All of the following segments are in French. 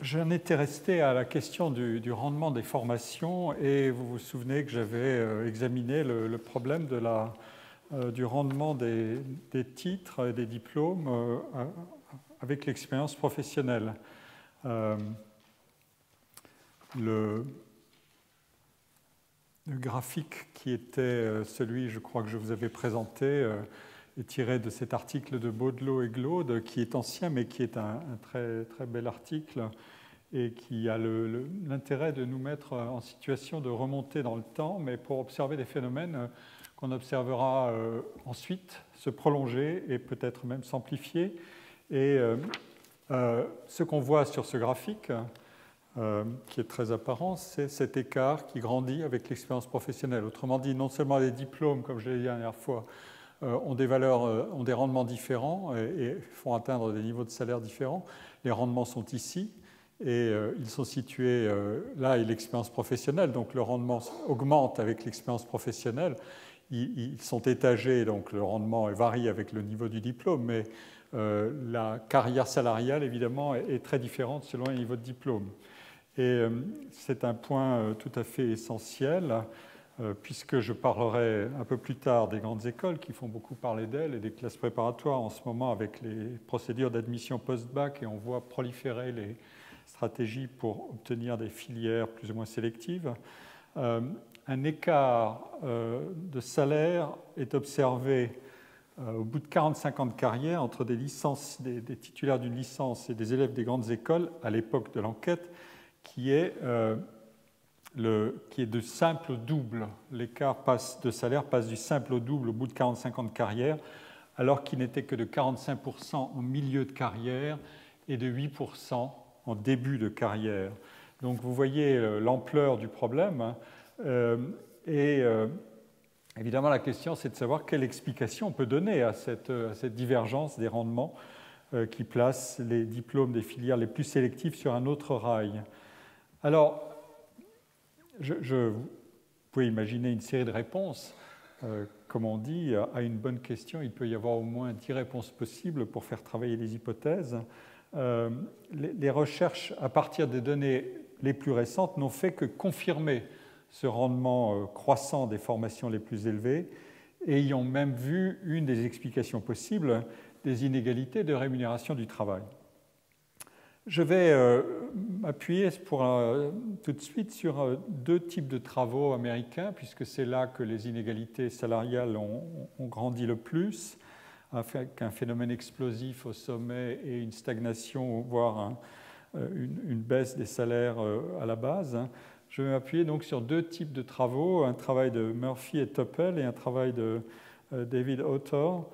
J'en étais resté à la question du rendement des formations et vous vous souvenez que j'avais examiné le problème du rendement des titres et des diplômes avec l'expérience professionnelle. Le graphique qui était celui, je crois, que je vous avais présenté est tiré de cet article de Baudelot et Glaude, qui est ancien, mais qui est un très, très bel article et qui a l'intérêt de nous mettre en situation de remonter dans le temps, mais pour observer des phénomènes qu'on observera ensuite se prolonger et peut-être même s'amplifier. Et ce qu'on voit sur ce graphique, qui est très apparent, c'est cet écart qui grandit avec l'expérience professionnelle. Autrement dit, non seulement les diplômes, comme je l'ai dit la dernière fois, ont des valeurs, ont des rendements différents et font atteindre des niveaux de salaire différents. Les rendements sont ici et ils sont situés là et l'expérience professionnelle, donc le rendement augmente avec l'expérience professionnelle. Ils sont étagés, donc le rendement varie avec le niveau du diplôme, mais la carrière salariale, évidemment, est très différente selon les niveaux de diplôme. Et c'est un point tout à fait essentiel, puisque je parlerai un peu plus tard des grandes écoles qui font beaucoup parler d'elles et des classes préparatoires en ce moment avec les procédures d'admission post-bac, et on voit proliférer les stratégies pour obtenir des filières plus ou moins sélectives. Un écart de salaire est observé au bout de 45 ans de carrière entre des titulaires d'une licence et des élèves des grandes écoles à l'époque de l'enquête, qui est de simple au double. L'écart de salaire passe du simple au double au bout de 45 ans de carrière, alors qu'il n'était que de 45% en milieu de carrière et de 8% en début de carrière. Donc vous voyez l'ampleur du problème. Évidemment, la question, c'est de savoir quelle explication on peut donner à cette divergence des rendements qui place les diplômes des filières les plus sélectives sur un autre rail. Alors, vous pouvez imaginer une série de réponses. Comme on dit, à une bonne question, il peut y avoir au moins 10 réponses possibles pour faire travailler les hypothèses. Les recherches à partir des données les plus récentes n'ont fait que confirmer ce rendement croissant des formations les plus élevées et y ont même vu une des explications possibles des inégalités de rémunération du travail. Je vais m'appuyer tout de suite sur deux types de travaux américains, puisque c'est là que les inégalités salariales ont grandi le plus, avec un phénomène explosif au sommet et une stagnation, voire une baisse des salaires à la base. Je vais m'appuyer donc sur deux types de travaux, un travail de Murphy et Topel et un travail de David Autor.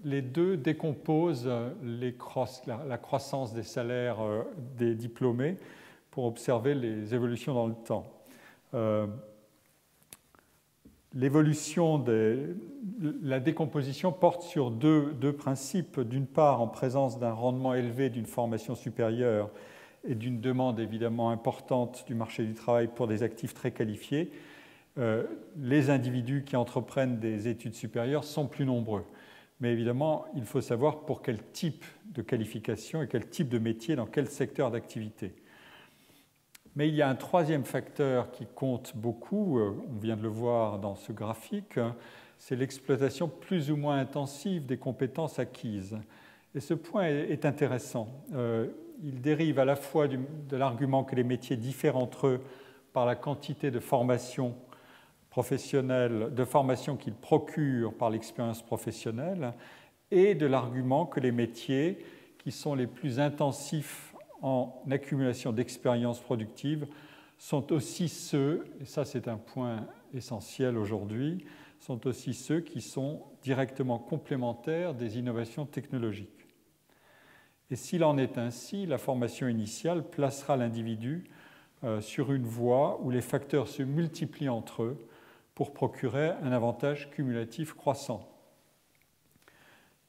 Les deux décomposent la croissance des salaires des diplômés pour observer les évolutions dans le temps. La décomposition porte sur deux principes. D'une part, en présence d'un rendement élevé d'une formation supérieure et d'une demande évidemment importante du marché du travail pour des actifs très qualifiés, les individus qui entreprennent des études supérieures sont plus nombreux. Mais évidemment, il faut savoir pour quel type de qualification et quel type de métier, dans quel secteur d'activité. Mais il y a un troisième facteur qui compte beaucoup, on vient de le voir dans ce graphique, c'est l'exploitation plus ou moins intensive des compétences acquises. Et ce point est intéressant. Il dérive à la fois de l'argument que les métiers diffèrent entre eux par la quantité de formation professionnelle, de formation qu'ils procurent par l'expérience professionnelle, et de l'argument que les métiers qui sont les plus intensifs en accumulation d'expériences productives sont aussi ceux, et ça c'est un point essentiel aujourd'hui, sont aussi ceux qui sont directement complémentaires des innovations technologiques. Et s'il en est ainsi, la formation initiale placera l'individu sur une voie où les facteurs se multiplient entre eux pour procurer un avantage cumulatif croissant.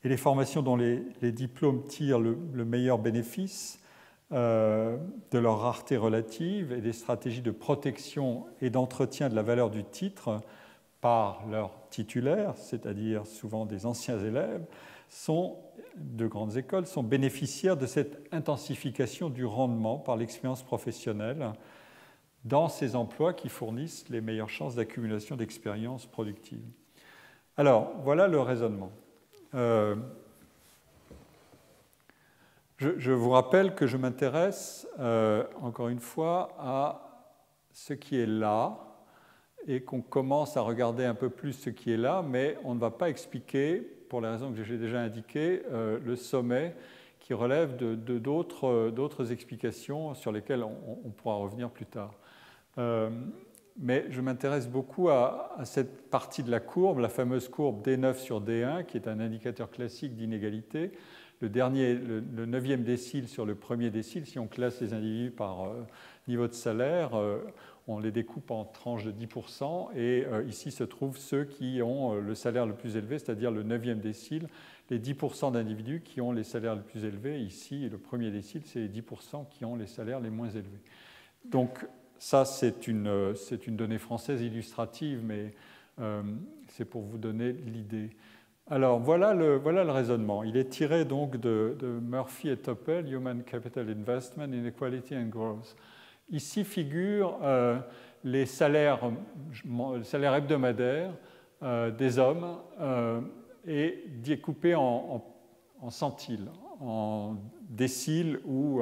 Et les formations dont les diplômes tirent le meilleur bénéfice de leur rareté relative et des stratégies de protection et d'entretien de la valeur du titre par leurs titulaires, c'est-à-dire souvent des anciens élèves, sont deux grandes écoles, sont bénéficiaires de cette intensification du rendement par l'expérience professionnelle dans ces emplois qui fournissent les meilleures chances d'accumulation d'expérience productive. Alors, voilà le raisonnement. Je vous rappelle que je m'intéresse, encore une fois, à ce qui est là, et qu'on commence à regarder un peu plus ce qui est là, mais on ne va pas expliquer, pour les raisons que j'ai déjà indiquées, le sommet qui relève d'autres explications sur lesquelles on pourra revenir plus tard. Mais je m'intéresse beaucoup à cette partie de la courbe, la fameuse courbe D9 sur D1, qui est un indicateur classique d'inégalité. Le 9e décile sur le premier décile, si on classe les individus par niveau de salaire, on les découpe en tranches de 10%, et ici se trouvent ceux qui ont le salaire le plus élevé, c'est-à-dire le 9e décile, les 10% d'individus qui ont les salaires les plus élevés. Ici, le premier décile, c'est les 10% qui ont les salaires les moins élevés. Donc, ça, c'est une donnée française illustrative, mais c'est pour vous donner l'idée. Alors, voilà le raisonnement. Il est tiré donc de Murphy et Topel, Human Capital Investment, Inequality and Growth. Ici figurent les salaires hebdomadaires des hommes et découpés en centiles, en déciles ou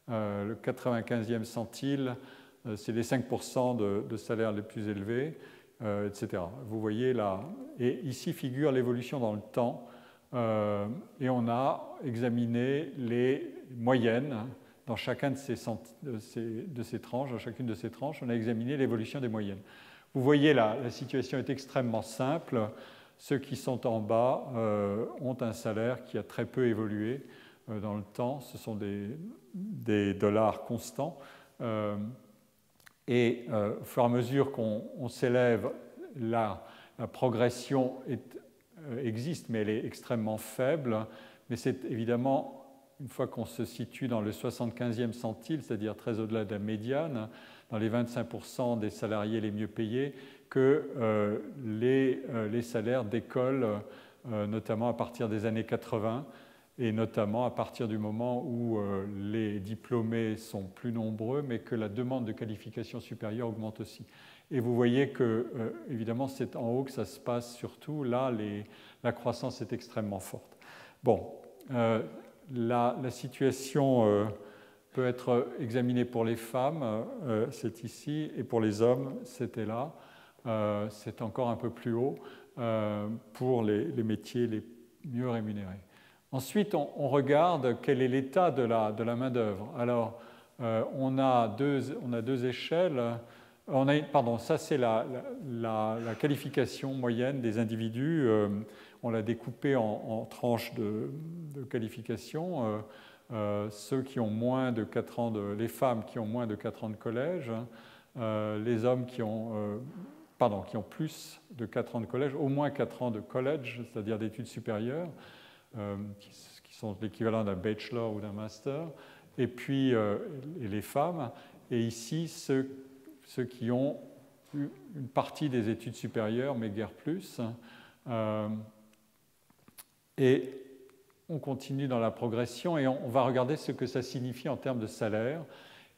le 95e centile, c'est les 5% de salaires les plus élevés, etc. Vous voyez là, et ici figure l'évolution dans le temps, et on a examiné les moyennes dans chacune de ces tranches, dans chacune de ces tranches, on a examiné l'évolution des moyennes. Vous voyez là, la situation est extrêmement simple. Ceux qui sont en bas ont un salaire qui a très peu évolué dans le temps. Ce sont des dollars constants. Et au fur et à mesure qu'on s'élève, la progression existe, mais elle est extrêmement faible. Mais c'est évidemment, une fois qu'on se situe dans le 75e centile, c'est-à-dire très au-delà de la médiane, dans les 25% des salariés les mieux payés, que les salaires décollent, notamment à partir des années 80, et notamment à partir du moment où les diplômés sont plus nombreux, mais que la demande de qualification supérieure augmente aussi. Et vous voyez que, évidemment, c'est en haut que ça se passe surtout. Là, la croissance est extrêmement forte. Bon, la situation peut être examinée pour les femmes, c'est ici, et pour les hommes, c'était là. C'est encore un peu plus haut pour les métiers les mieux rémunérés. Ensuite, on regarde quel est l'état de la main-d'œuvre. Alors, on a deux échelles. Ça, c'est la qualification moyenne des individus. On l'a découpée en tranches de qualification. Ceux qui ont moins de 4 ans les femmes qui ont moins de 4 ans de collège, les hommes qui ont plus de 4 ans de collège, au moins 4 ans de collège, c'est-à-dire d'études supérieures, qui sont l'équivalent d'un bachelor ou d'un master, et puis les femmes, et ici ceux qui ont une partie des études supérieures, mais guère plus. Et on continue dans la progression et on va regarder ce que ça signifie en termes de salaire.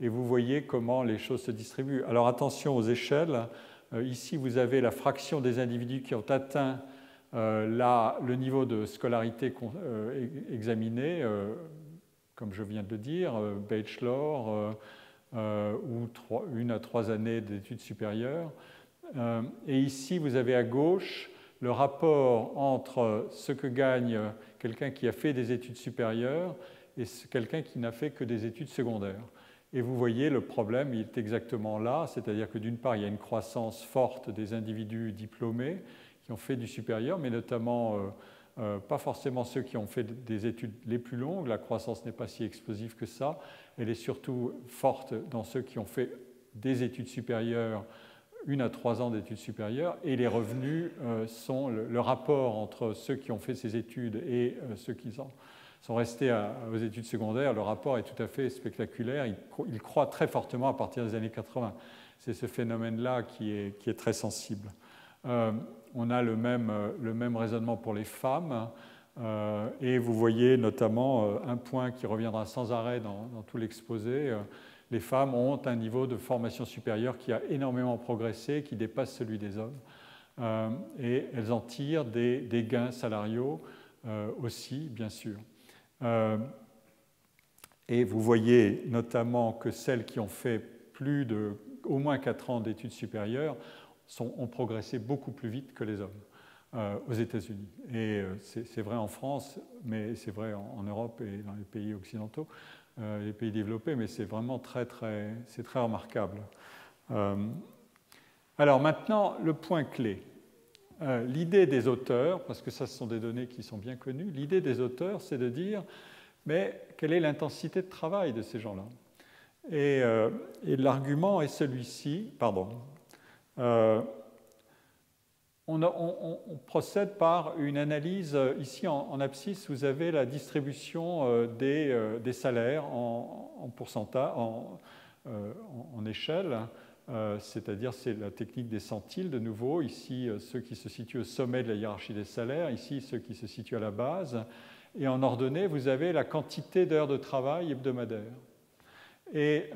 Et vous voyez comment les choses se distribuent. Alors attention aux échelles. Ici, vous avez la fraction des individus qui ont atteint le niveau de scolarité examiné, comme je viens de le dire, bachelor ou 1 à 3 années d'études supérieures. Et ici, vous avez à gauche le rapport entre ce que gagne quelqu'un qui a fait des études supérieures et quelqu'un qui n'a fait que des études secondaires. Et vous voyez, le problème, il est exactement là, c'est-à-dire que d'une part, il y a une croissance forte des individus diplômés qui ont fait du supérieur, mais notamment pas forcément ceux qui ont fait des études les plus longues. La croissance n'est pas si explosive que ça. Elle est surtout forte dans ceux qui ont fait des études supérieures, 1 à 3 ans d'études supérieures, et les revenus sont le rapport entre ceux qui ont fait ces études et ceux qui sont restés aux études secondaires. Le rapport est tout à fait spectaculaire. Il croît très fortement à partir des années 80. C'est ce phénomène-là qui est très sensible. On a le même raisonnement pour les femmes. Et vous voyez notamment un point qui reviendra sans arrêt dans tout l'exposé. Les femmes ont un niveau de formation supérieure qui a énormément progressé, qui dépasse celui des hommes. Et elles en tirent des gains salariaux aussi, bien sûr. Et vous voyez notamment que celles qui ont fait au moins 4 ans d'études supérieures ont progressé beaucoup plus vite que les hommes aux États-Unis. Et c'est vrai en France, mais c'est vrai en Europe et dans les pays occidentaux, les pays développés, mais c'est vraiment très remarquable. Alors maintenant, le point clé. L'idée des auteurs, parce que ça, ce sont des données qui sont bien connues, l'idée des auteurs, c'est de dire, mais quelle est l'intensité de travail de ces gens-là? Et l'argument est celui-ci, on procède par une analyse, ici en abscisse, vous avez la distribution des salaires en pourcentage, en échelle, c'est-à-dire c'est la technique des centiles de nouveau, ici ceux qui se situent au sommet de la hiérarchie des salaires, ici ceux qui se situent à la base, et en ordonnée, vous avez la quantité d'heures de travail hebdomadaire. Et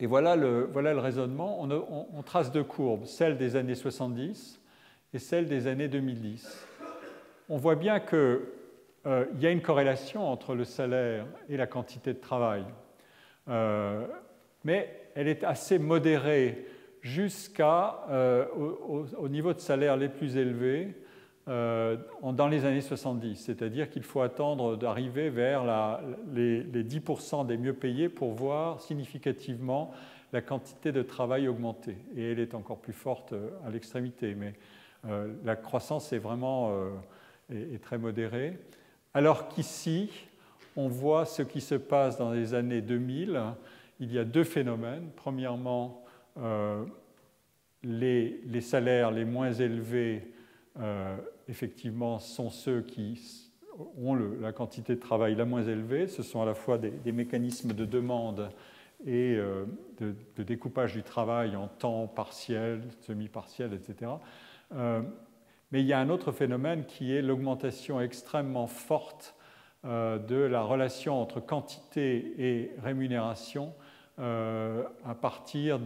voilà le raisonnement. On trace 2 courbes, celle des années 70 et celle des années 2010. On voit bien qu'il y a une corrélation entre le salaire et la quantité de travail, mais elle est assez modérée jusqu'au niveau de salaire les plus élevés dans les années 70, c'est-à-dire qu'il faut attendre d'arriver vers les 10% des mieux payés pour voir significativement la quantité de travail augmenter. Et elle est encore plus forte à l'extrémité, mais la croissance est vraiment est très modérée. Alors qu'ici, on voit ce qui se passe dans les années 2000. Il y a 2 phénomènes. Premièrement, les salaires les moins élevés effectivement, sont ceux qui ont la quantité de travail la moins élevée. Ce sont à la fois des mécanismes de demande et de découpage du travail en temps partiel, semi-partiel, etc. Mais il y a un autre phénomène qui est l'augmentation extrêmement forte de la relation entre quantité et rémunération à partir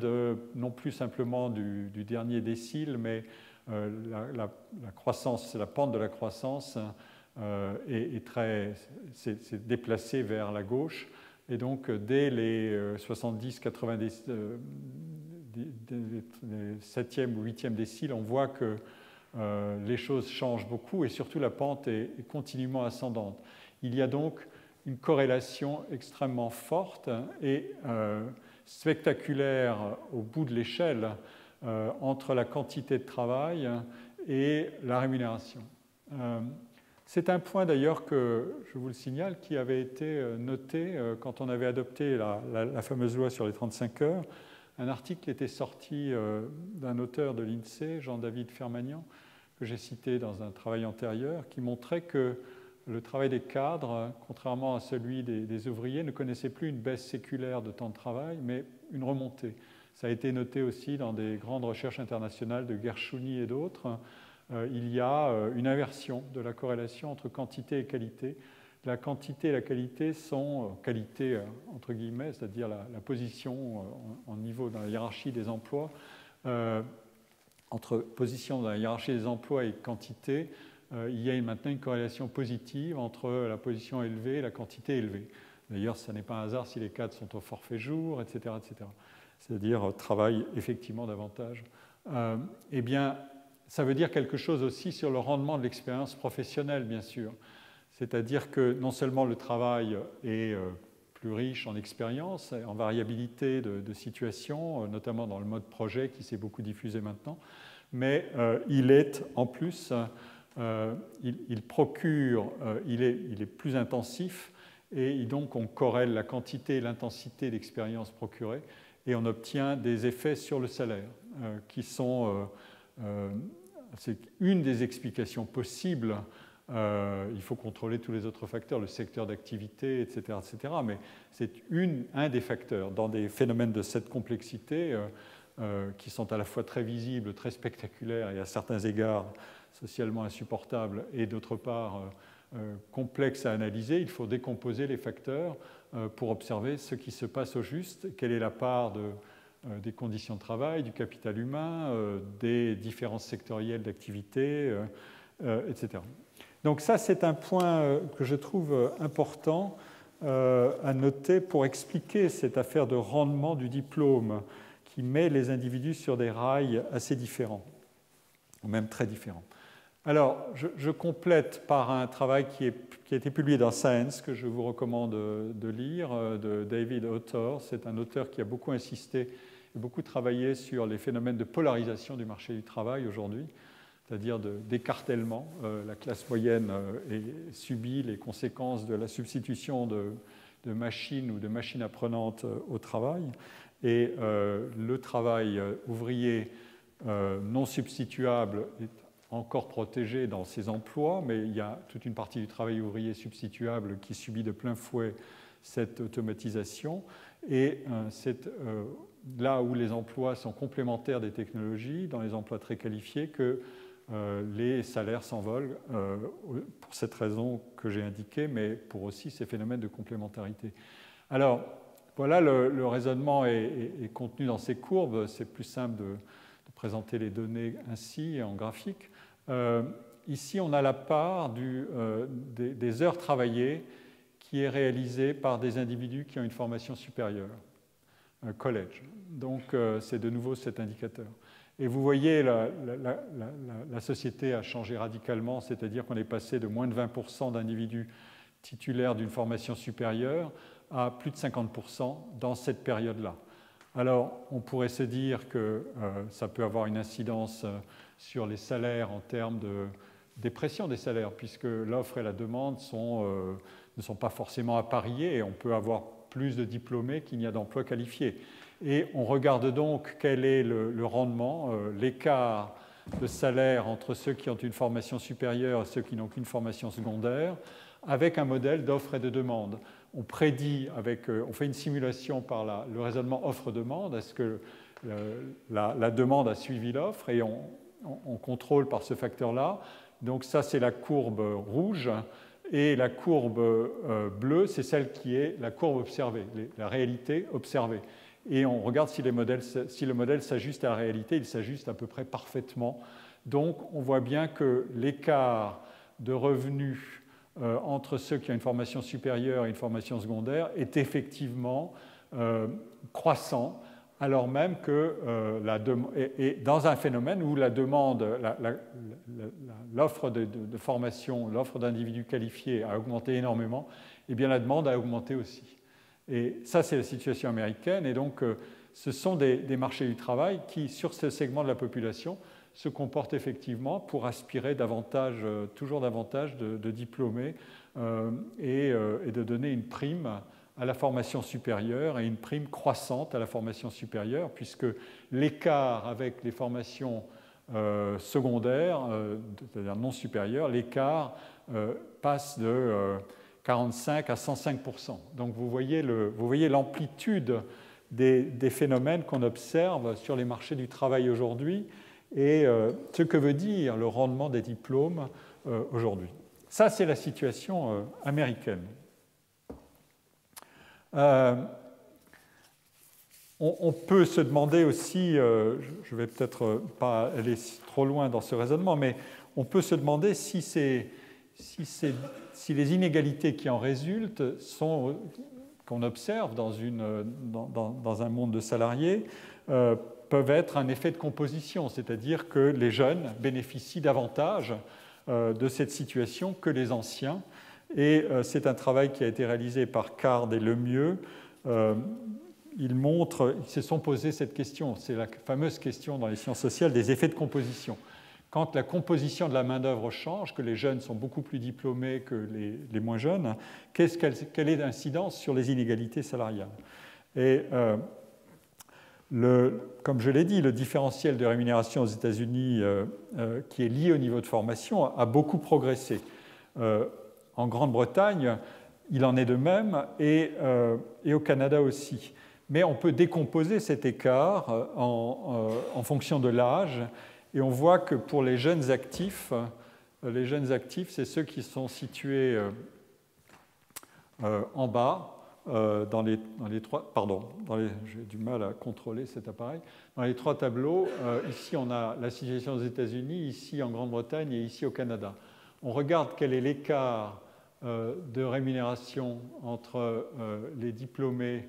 non plus simplement du dernier décile, mais la croissance, la pente de la croissance s'est déplacée vers la gauche. Et donc, dès les 70-80 7e ou 8e déciles, on voit que les choses changent beaucoup et surtout la pente est continuellement ascendante. Il y a donc une corrélation extrêmement forte et spectaculaire au bout de l'échelle entre la quantité de travail et la rémunération. C'est un point d'ailleurs que, je vous le signale, qui avait été noté quand on avait adopté la fameuse loi sur les 35 heures. Un article était sorti d'un auteur de l'INSEE, Jean-David Fermagnan, que j'ai cité dans un travail antérieur, qui montrait que le travail des cadres, contrairement à celui des ouvriers, ne connaissait plus une baisse séculaire de temps de travail, mais une remontée. Ça a été noté aussi dans des grandes recherches internationales de Gershouni et d'autres. Il y a une inversion de la corrélation entre quantité et qualité. La quantité et la qualité sont qualité entre guillemets, c'est-à-dire la position en niveau dans la hiérarchie des emplois. Entre position dans la hiérarchie des emplois et quantité, il y a maintenant une corrélation positive entre la position élevée et la quantité élevée. D'ailleurs, ce n'est pas un hasard si les cadres sont au forfait jour, etc., etc. C'est-à-dire travaillent effectivement davantage. Eh bien, ça veut dire quelque chose aussi sur le rendement de l'expérience professionnelle, bien sûr. C'est-à-dire que non seulement le travail est plus riche en expérience, en variabilité de situation, notamment dans le mode projet qui s'est beaucoup diffusé maintenant, mais il est en plus, il procure, il est plus intensif et donc on corrèle la quantité et l'intensité d'expérience procurée et on obtient des effets sur le salaire qui sont... c'est une des explications possibles. Il faut contrôler tous les autres facteurs, le secteur d'activité, etc., etc. Mais c'est un des facteurs. Dans des phénomènes de cette complexité, qui sont à la fois très visibles, très spectaculaires et à certains égards socialement insupportables, et d'autre part complexes à analyser. Il faut décomposer les facteurs pour observer ce qui se passe au juste, quelle est la part des conditions de travail, du capital humain, des différences sectorielles d'activité, etc. Donc ça, c'est un point que je trouve important à noter pour expliquer cette affaire de rendement du diplôme qui met les individus sur des rails assez différents, ou même très différents. Alors, je complète par un travail qui a été publié dans Science, que je vous recommande de lire, de David Autor. C'est un auteur qui a beaucoup insisté et beaucoup travaillé sur les phénomènes de polarisation du marché du travail aujourd'hui, c'est-à-dire d'écartèlement. La classe moyenne subit les conséquences de la substitution de machines ou de machines apprenantes au travail, et le travail ouvrier non substituable est encore protégé dans ses emplois, mais il y a toute une partie du travail ouvrier substituable qui subit de plein fouet cette automatisation. Et c'est là où les emplois sont complémentaires des technologies, dans les emplois très qualifiés, que les salaires s'envolent pour cette raison que j'ai indiquée, mais pour aussi ces phénomènes de complémentarité. Alors, voilà, le raisonnement est contenu dans ces courbes. C'est plus simple de présenter les données ainsi, en graphique. Ici, on a la part des heures travaillées qui est réalisée par des individus qui ont une formation supérieure, un college. Donc, c'est de nouveau cet indicateur. Et vous voyez, la société a changé radicalement, c'est-à-dire qu'on est passé de moins de 20% d'individus titulaires d'une formation supérieure à plus de 50% dans cette période-là. Alors, on pourrait se dire que ça peut avoir une incidence sur les salaires en termes de dépression des salaires, puisque l'offre et la demande ne sont pas forcément appariées et on peut avoir plus de diplômés qu'il n'y a d'emplois qualifiés. Et on regarde donc quel est le rendement, l'écart de salaire entre ceux qui ont une formation supérieure et ceux qui n'ont qu'une formation secondaire, avec un modèle d'offre et de demande. On prédit, on fait une simulation par le raisonnement offre-demande, est-ce que la demande a suivi l'offre, et on contrôle par ce facteur-là. Donc ça, c'est la courbe rouge, et la courbe bleue, c'est celle qui est la courbe observée, la réalité observée. Et on regarde si le modèle s'ajuste à la réalité, il s'ajuste à peu près parfaitement. Donc on voit bien que l'écart de revenus entre ceux qui ont une formation supérieure et une formation secondaire est effectivement croissant, alors même que dans un phénomène où la demande, l'offre de formation, l'offre d'individus qualifiés a augmenté énormément, eh bien la demande a augmenté aussi. Et ça, c'est la situation américaine. Et donc, ce sont des marchés du travail qui, sur ce segment de la population, se comportent effectivement pour aspirer toujours davantage de diplômés et de donner une prime à la formation supérieure et une prime croissante à la formation supérieure, puisque l'écart avec les formations secondaires, c'est-à-dire non supérieures, l'écart passe de 45 à 105%. Donc vous voyez l'amplitude des phénomènes qu'on observe sur les marchés du travail aujourd'hui et ce que veut dire le rendement des diplômes aujourd'hui. Ça, c'est la situation américaine. On peut se demander aussi, je ne vais peut-être pas aller trop loin dans ce raisonnement, mais on peut se demander si les inégalités qui en résultent, qu'on observe dans un monde de salariés, peuvent être un effet de composition, c'est-à-dire que les jeunes bénéficient davantage de cette situation que les anciens. Et c'est un travail qui a été réalisé par Card et Lemieux. Ils se sont posés cette question, c'est la fameuse question dans les sciences sociales des effets de composition. Quand la composition de la main-d'œuvre change, que les jeunes sont beaucoup plus diplômés que les moins jeunes, quelle est l'incidence sur les inégalités salariales? Et comme je l'ai dit, le différentiel de rémunération aux États-Unis, qui est lié au niveau de formation, a beaucoup progressé. En Grande-Bretagne, il en est de même, et au Canada aussi. mais on peut décomposer cet écart en fonction de l'âge, et on voit que pour les jeunes actifs, c'est ceux qui sont situés en bas, dans les trois... Pardon, j'ai du mal à contrôler cet appareil. Dans les trois tableaux, ici on a la situation aux États-Unis, ici en Grande-Bretagne et ici au Canada. On regarde quel est l'écart de rémunération entre les diplômés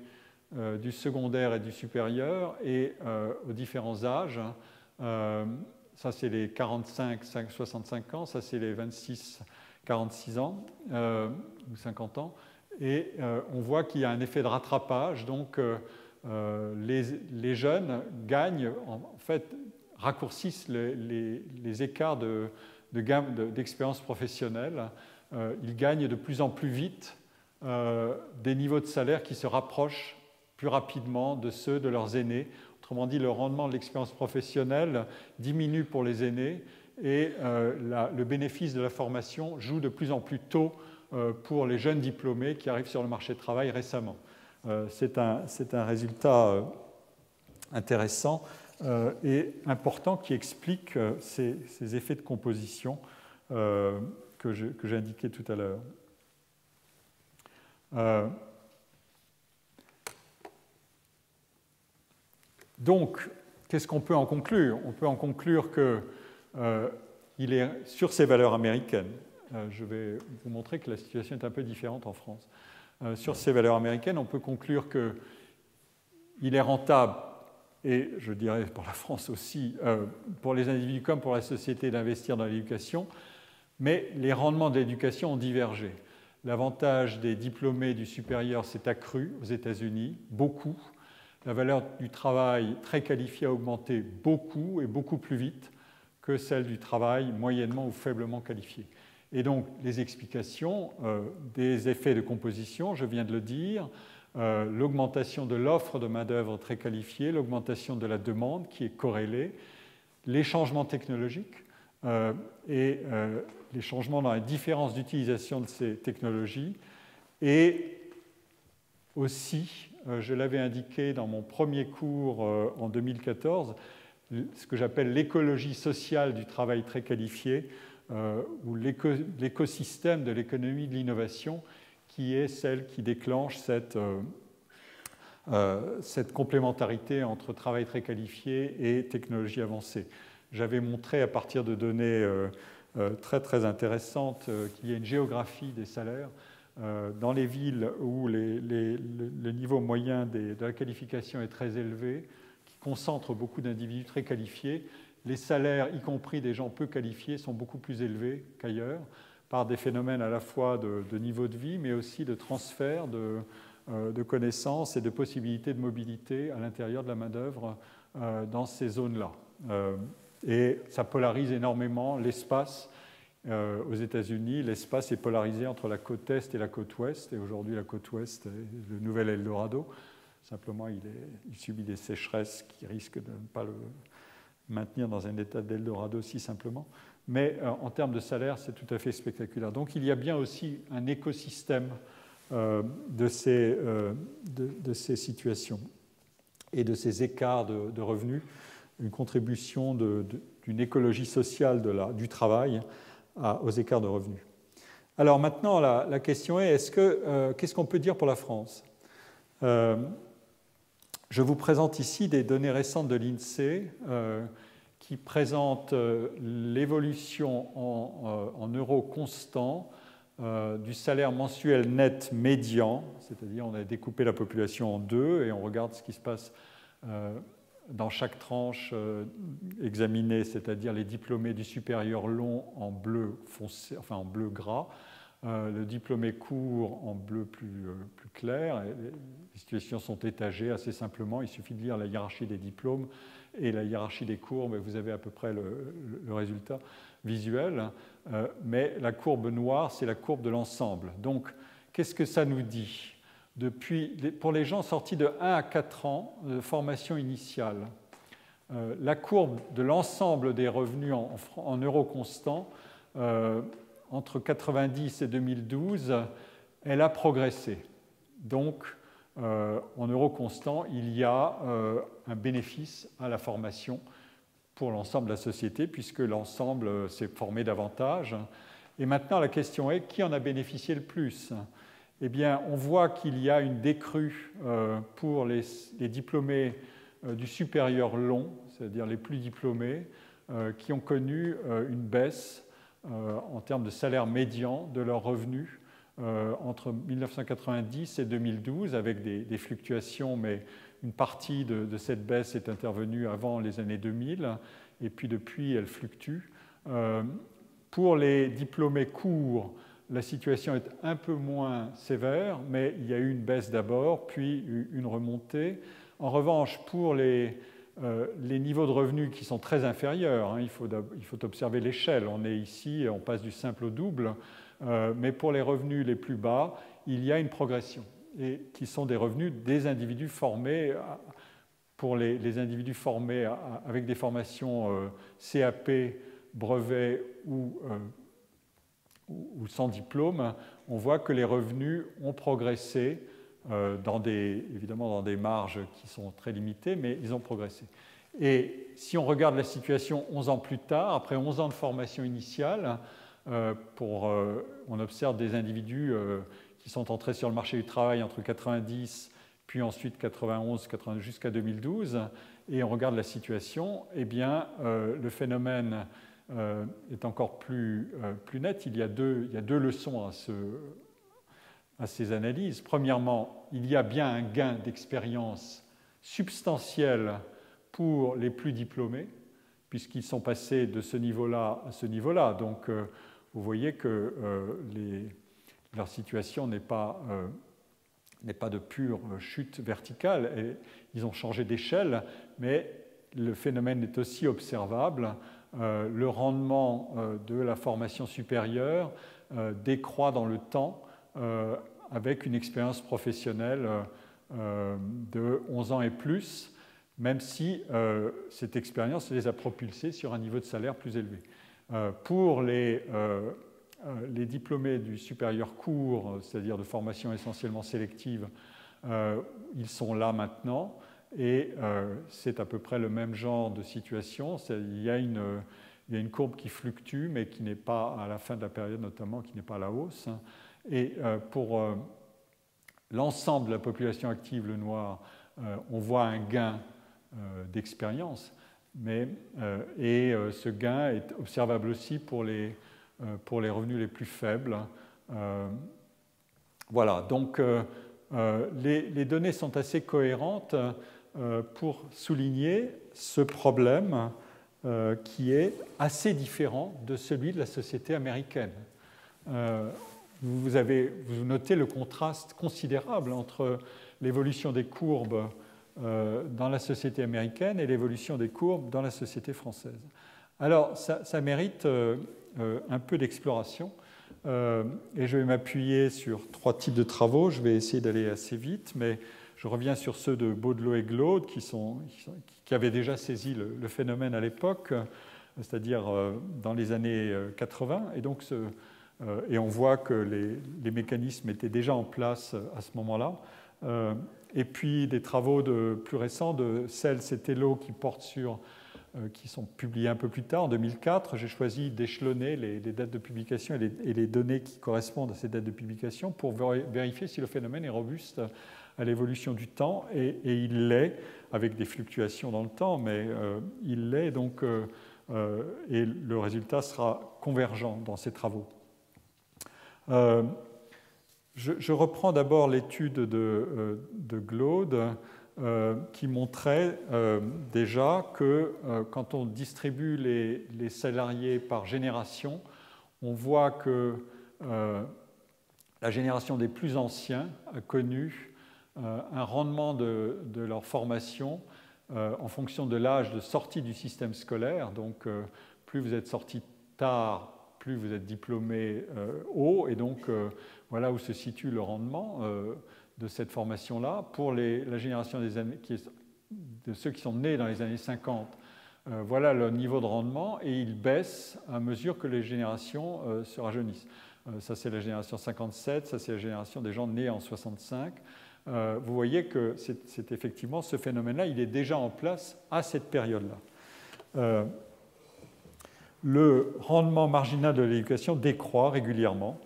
du secondaire et du supérieur et aux différents âges. Ça, c'est les 45-65 ans, ça, c'est les 26-46 ans ou 50 ans. Et on voit qu'il y a un effet de rattrapage, donc les jeunes gagnent, en fait, raccourcissent les écarts d'expérience professionnelle. Ils gagnent de plus en plus vite des niveaux de salaire qui se rapprochent plus rapidement de ceux de leurs aînés. Autrement dit, le rendement de l'expérience professionnelle diminue pour les aînés et le bénéfice de la formation joue de plus en plus tôt pour les jeunes diplômés qui arrivent sur le marché de travail récemment. C'est un résultat intéressant et important qui explique ces effets de composition que j'ai indiqués tout à l'heure. Donc, qu'est-ce qu'on peut en conclure? On peut en conclure qu'il est sur ces valeurs américaines. Je vais vous montrer que la situation est un peu différente en France. Sur ces valeurs américaines, on peut conclure qu'il est rentable, et je dirais pour la France aussi, pour les individus comme pour la société d'investir dans l'éducation, mais les rendements de l'éducation ont divergé. L'avantage des diplômés du supérieur s'est accru aux États-Unis, beaucoup. La valeur du travail très qualifié a augmenté beaucoup et beaucoup plus vite que celle du travail moyennement ou faiblement qualifié. Et donc, les explications des effets de composition, je viens de le dire, l'augmentation de l'offre de main-d'œuvre très qualifiée, l'augmentation de la demande qui est corrélée, les changements technologiques et les changements dans la différence d'utilisation de ces technologies et aussi, je l'avais indiqué dans mon premier cours en 2014, ce que j'appelle l'écologie sociale du travail très qualifié, ou l'écosystème de l'économie de l'innovation, qui est celle qui déclenche cette complémentarité entre travail très qualifié et technologie avancée. J'avais montré à partir de données très, très intéressantes qu'il y a une géographie des salaires. Dans les villes où le niveau moyen de la qualification est très élevé, qui concentre beaucoup d'individus très qualifiés, les salaires, y compris des gens peu qualifiés, sont beaucoup plus élevés qu'ailleurs, par des phénomènes à la fois de niveau de vie, mais aussi de transfert de connaissances et de possibilités de mobilité à l'intérieur de la main-d'œuvre dans ces zones-là. Et ça polarise énormément l'espace. Aux États-Unis, l'espace est polarisé entre la côte Est et la côte Ouest, et aujourd'hui la côte Ouest est le nouvel Eldorado. Simplement, il subit des sécheresses qui risquent de ne pas le maintenir dans un état d'Eldorado si simplement. Mais en termes de salaire, c'est tout à fait spectaculaire. Donc il y a bien aussi un écosystème de ces situations et de ces écarts de revenus, une contribution d'une écologie sociale du travail aux écarts de revenus. Alors maintenant, la question est, qu'est-ce qu'on peut dire pour la France? Je vous présente ici des données récentes de l'INSEE qui présentent l'évolution en euros constants du salaire mensuel net médian, c'est-à-dire on a découpé la population en deux et on regarde ce qui se passe dans chaque tranche examinée, c'est-à-dire les diplômés du supérieur long en bleu foncé, enfin en bleu gras, le diplômé court en bleu plus clair. Les situations sont étagées assez simplement. Il suffit de lire la hiérarchie des diplômes et la hiérarchie des courbes et vous avez à peu près le résultat visuel. Mais la courbe noire, c'est la courbe de l'ensemble. Donc, qu'est-ce que ça nous dit ? Pour les gens sortis de 1 à 4 ans de formation initiale, la courbe de l'ensemble des revenus en euros constants, entre 1990 et 2012, elle a progressé. Donc, en euros constants, il y a un bénéfice à la formation pour l'ensemble de la société, puisque l'ensemble s'est formé davantage. Et maintenant, la question est, qui en a bénéficié le plus? Eh bien, on voit qu'il y a une décrue pour les diplômés du supérieur long, c'est-à-dire les plus diplômés, qui ont connu une baisse en termes de salaire médian de leurs revenus entre 1990 et 2012, avec des fluctuations, mais une partie de cette baisse est intervenue avant les années 2000, et puis depuis, elle fluctue. Pour les diplômés courts, la situation est un peu moins sévère, mais il y a eu une baisse d'abord, puis une remontée. En revanche, pour les niveaux de revenus qui sont très inférieurs, hein, il faut observer l'échelle. On est ici, on passe du simple au double, mais pour les revenus les plus bas, il y a une progression, et qui sont des revenus des individus formés. Pour les individus formés avec des formations CAP, brevet ou sans diplôme, on voit que les revenus ont progressé évidemment dans des marges qui sont très limitées, mais ils ont progressé. Et si on regarde la situation 11 ans plus tard, après 11 ans de formation initiale, on observe des individus qui sont entrés sur le marché du travail entre 90, puis ensuite 91, jusqu'à 2012, et on regarde la situation, eh bien, le phénomène est encore plus net. Il y a deux leçons à ces analyses. Premièrement, il y a bien un gain d'expérience substantiel pour les plus diplômés, puisqu'ils sont passés de ce niveau-là à ce niveau-là. Donc, vous voyez que leur situation n'est pas de pure chute verticale. Et ils ont changé d'échelle, mais le phénomène est aussi observable. Le rendement de la formation supérieure décroît dans le temps avec une expérience professionnelle de 11 ans et plus, même si cette expérience les a propulsés sur un niveau de salaire plus élevé. Pour les diplômés du supérieur court, c'est-à-dire de formation essentiellement sélective, ils sont là maintenant, et c'est à peu près le même genre de situation. Il y a une courbe qui fluctue, mais qui n'est pas, à la fin de la période notamment, qui n'est pas à la hausse. Et pour l'ensemble de la population active, le noir, on voit un gain d'expérience, et ce gain est observable aussi pour les revenus les plus faibles. Voilà, donc les données sont assez cohérentes pour souligner ce problème qui est assez différent de celui de la société américaine. Vous notez le contraste considérable entre l'évolution des courbes dans la société américaine et l'évolution des courbes dans la société française. Alors, ça mérite un peu d'exploration, et je vais m'appuyer sur 3 types de travaux. Je vais essayer d'aller assez vite, mais je reviens sur ceux de Baudelot et Glaude, qui avaient déjà saisi le phénomène à l'époque, c'est-à-dire dans les années 80, et on voit que les mécanismes étaient déjà en place à ce moment-là. Et puis des travaux plus récents de Sells et Tello qui sont publiés un peu plus tard, en 2004. J'ai choisi d'échelonner les dates de publication et les données qui correspondent à ces dates de publication pour vérifier si le phénomène est robuste à l'évolution du temps, et il l'est, avec des fluctuations dans le temps, mais il l'est, donc, et le résultat sera convergent dans ces travaux. Je reprends d'abord l'étude de Glaude qui montrait déjà que quand on distribue les salariés par génération, on voit que la génération des plus anciens a connu un rendement de leur formation en fonction de l'âge de sortie du système scolaire. Donc, plus vous êtes sorti tard, plus vous êtes diplômé haut, et donc voilà où se situe le rendement de cette formation-là. Pour la génération de ceux qui sont nés dans les années 50, voilà le niveau de rendement, et il baisse à mesure que les générations se rajeunissent. Ça, c'est la génération 57, ça, c'est la génération des gens nés en 65. vous voyez que c'est effectivement ce phénomène-là, il est déjà en place à cette période-là. Le rendement marginal de l'éducation décroît régulièrement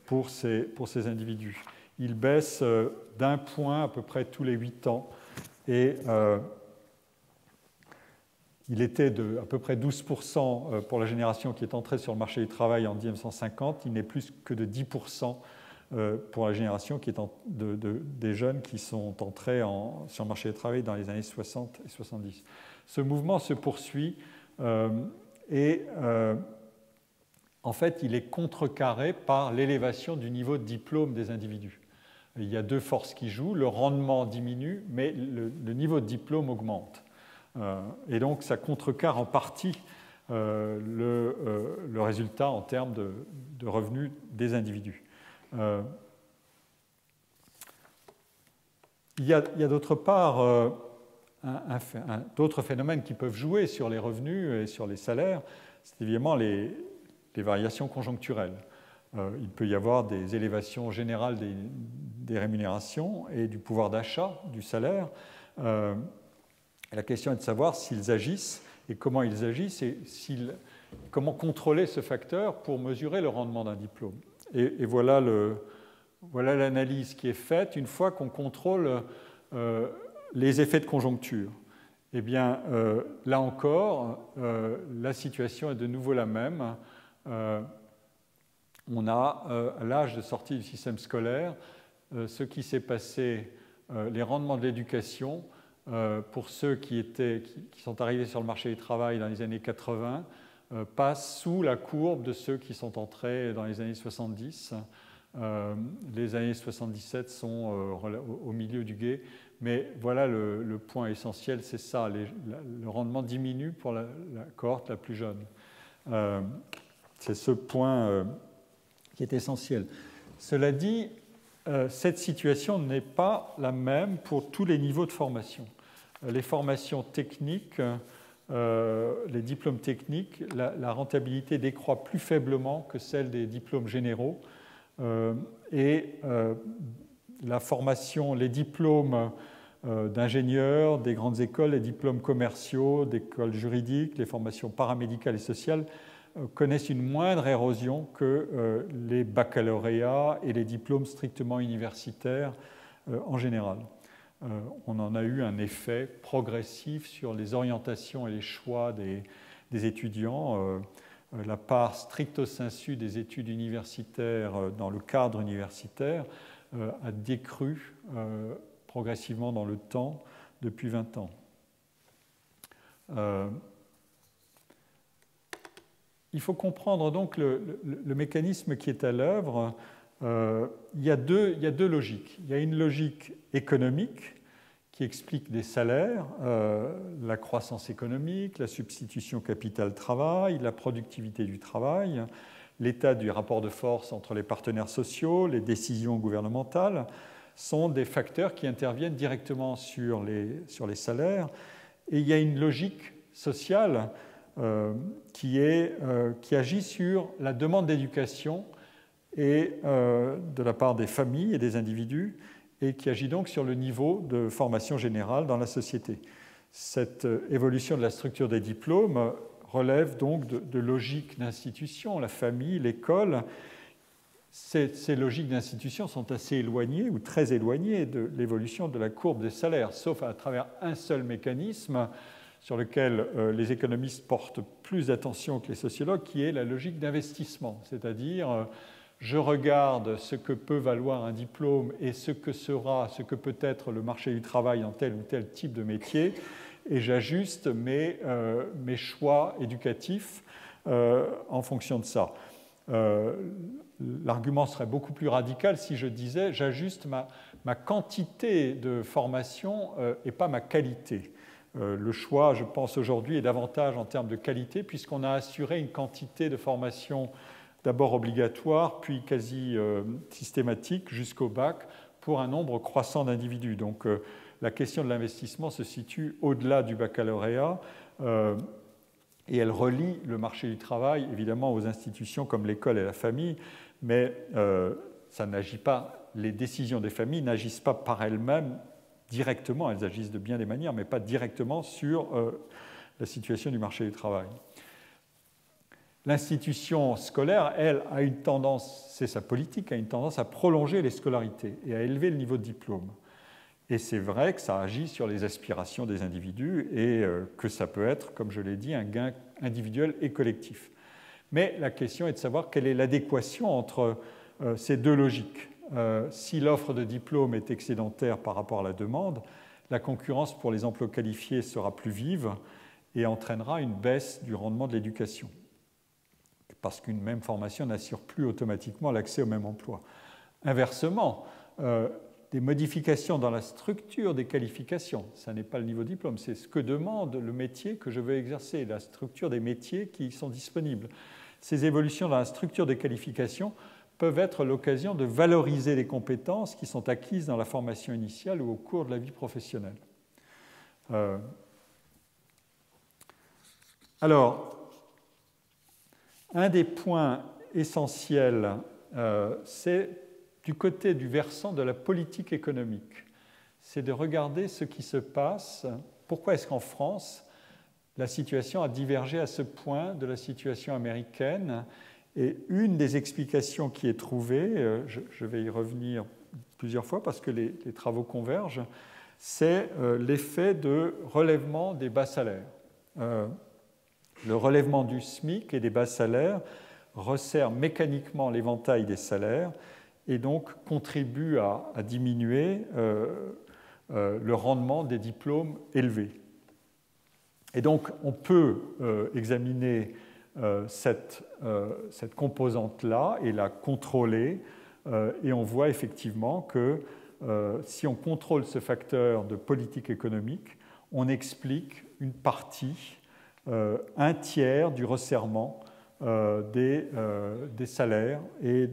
pour ces individus. Il baisse d'1 point à peu près tous les 8 ans et il était de à peu près 12% pour la génération qui est entrée sur le marché du travail en 1950. Il n'est plus que de 10% pour la génération qui est des jeunes qui sont entrés sur le marché du travail dans les années 60 et 70. Ce mouvement se poursuit et en fait, il est contrecarré par l'élévation du niveau de diplôme des individus. Il y a deux forces qui jouent, le rendement diminue, mais le niveau de diplôme augmente. Et donc, ça contrecarre en partie le résultat en termes de revenus des individus. Il y a d'autre part d'autres phénomènes qui peuvent jouer sur les revenus et sur les salaires, c'est évidemment les variations conjoncturelles. Il peut y avoir des élévations générales des rémunérations et du pouvoir d'achat du salaire. La question est de savoir s'ils agissent et comment ils agissent et comment contrôler ce facteur pour mesurer le rendement d'un diplôme. Et voilà l'analyse qui est faite une fois qu'on contrôle les effets de conjoncture. Eh bien, là encore, la situation est de nouveau la même. On a, à l'âge de sortie du système scolaire, ce qui s'est passé, les rendements de l'éducation, pour ceux qui sont arrivés sur le marché du travail dans les années 80, passent sous la courbe de ceux qui sont entrés dans les années 70. Les années 77 sont au milieu du gué, mais voilà le point essentiel, c'est ça, le rendement diminue pour la cohorte la plus jeune. C'est ce point qui est essentiel. Cela dit, cette situation n'est pas la même pour tous les niveaux de formation. Les formations techniques, les diplômes techniques, la rentabilité décroît plus faiblement que celle des diplômes généraux. Et la formation, les diplômes d'ingénieurs, des grandes écoles, les diplômes commerciaux, d'écoles juridiques, les formations paramédicales et sociales connaissent une moindre érosion que les baccalauréats et les diplômes strictement universitaires en général. On en a eu un effet progressif sur les orientations et les choix des étudiants. La part stricto sensu des études universitaires dans le cadre universitaire a décru progressivement dans le temps depuis 20 ans. Il faut comprendre donc le mécanisme qui est à l'œuvre. Il y a deux logiques. Il y a une logique économique qui explique des salaires, la croissance économique, la substitution capital-travail, la productivité du travail, l'état du rapport de force entre les partenaires sociaux, les décisions gouvernementales, sont des facteurs qui interviennent directement sur les salaires. Et il y a une logique sociale qui agit sur la demande d'éducation et de la part des familles et des individus, et qui agit donc sur le niveau de formation générale dans la société. Cette évolution de la structure des diplômes relève donc de logiques d'institution, la famille, l'école. Ces logiques d'institution sont assez éloignées ou très éloignées de l'évolution de la courbe des salaires, sauf à travers un seul mécanisme sur lequel les économistes portent plus d'attention que les sociologues, qui est la logique d'investissement, c'est-à-dire je regarde ce que peut valoir un diplôme et ce que peut être le marché du travail dans tel ou tel type de métier, et j'ajuste mes choix éducatifs en fonction de ça. L'argument serait beaucoup plus radical si je disais j'ajuste ma quantité de formation et pas ma qualité. Le choix, je pense aujourd'hui, est davantage en termes de qualité, puisqu'on a assuré une quantité de formation d'abord obligatoire, puis quasi systématique jusqu'au bac, pour un nombre croissant d'individus. Donc la question de l'investissement se situe au-delà du baccalauréat, et elle relie le marché du travail, évidemment, aux institutions comme l'école et la famille, mais ça n'agit pas les décisions des familles n'agissent pas par elles-mêmes directement, elles agissent de bien des manières, mais pas directement sur la situation du marché du travail. L'institution scolaire, elle, a une tendance, c'est sa politique, a une tendance à prolonger les scolarités et à élever le niveau de diplôme. Et c'est vrai que ça agit sur les aspirations des individus et que ça peut être, comme je l'ai dit, un gain individuel et collectif. Mais la question est de savoir quelle est l'adéquation entre ces deux logiques. Si l'offre de diplôme est excédentaire par rapport à la demande, la concurrence pour les emplois qualifiés sera plus vive et entraînera une baisse du rendement de l'éducation, parce qu'une même formation n'assure plus automatiquement l'accès au même emploi. Inversement, des modifications dans la structure des qualifications, ça n'est pas le niveau de diplôme, c'est ce que demande le métier que je veux exercer, la structure des métiers qui sont disponibles. Ces évolutions dans la structure des qualifications peuvent être l'occasion de valoriser les compétences qui sont acquises dans la formation initiale ou au cours de la vie professionnelle. Alors, un des points essentiels, c'est du côté du versant de la politique économique. C'est de regarder ce qui se passe. Pourquoi est-ce qu'en France, la situation a divergé à ce point de la situation américaine? Et une des explications qui est trouvée, je vais y revenir plusieurs fois parce que les travaux convergent, c'est l'effet de relèvement des bas salaires. Le relèvement du SMIC et des bas salaires resserre mécaniquement l'éventail des salaires et donc contribue à diminuer le rendement des diplômes élevés. Et donc on peut examiner cette composante-là et la contrôler, et on voit effectivement que si on contrôle ce facteur de politique économique, on explique une partie, un tiers du resserrement des salaires et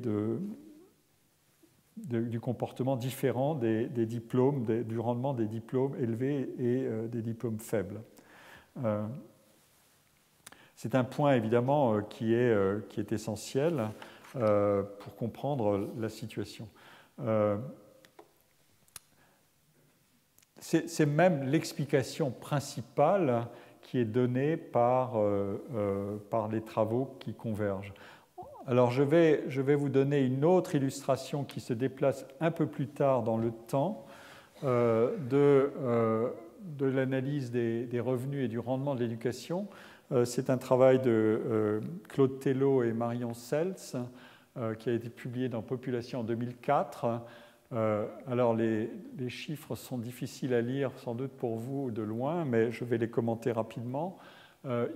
du comportement différent des diplômes, du rendement des diplômes élevés et des diplômes faibles. C'est un point évidemment qui est essentiel pour comprendre la situation. C'est même l'explication principale qui est donnée par les travaux qui convergent. Alors je vais vous donner une autre illustration qui se déplace un peu plus tard dans le temps de l'analyse des revenus et du rendement de l'éducation. C'est un travail de Claude Tello et Marion Seltz qui a été publié dans Population en 2004. Alors les chiffres sont difficiles à lire sans doute pour vous de loin, mais je vais les commenter rapidement.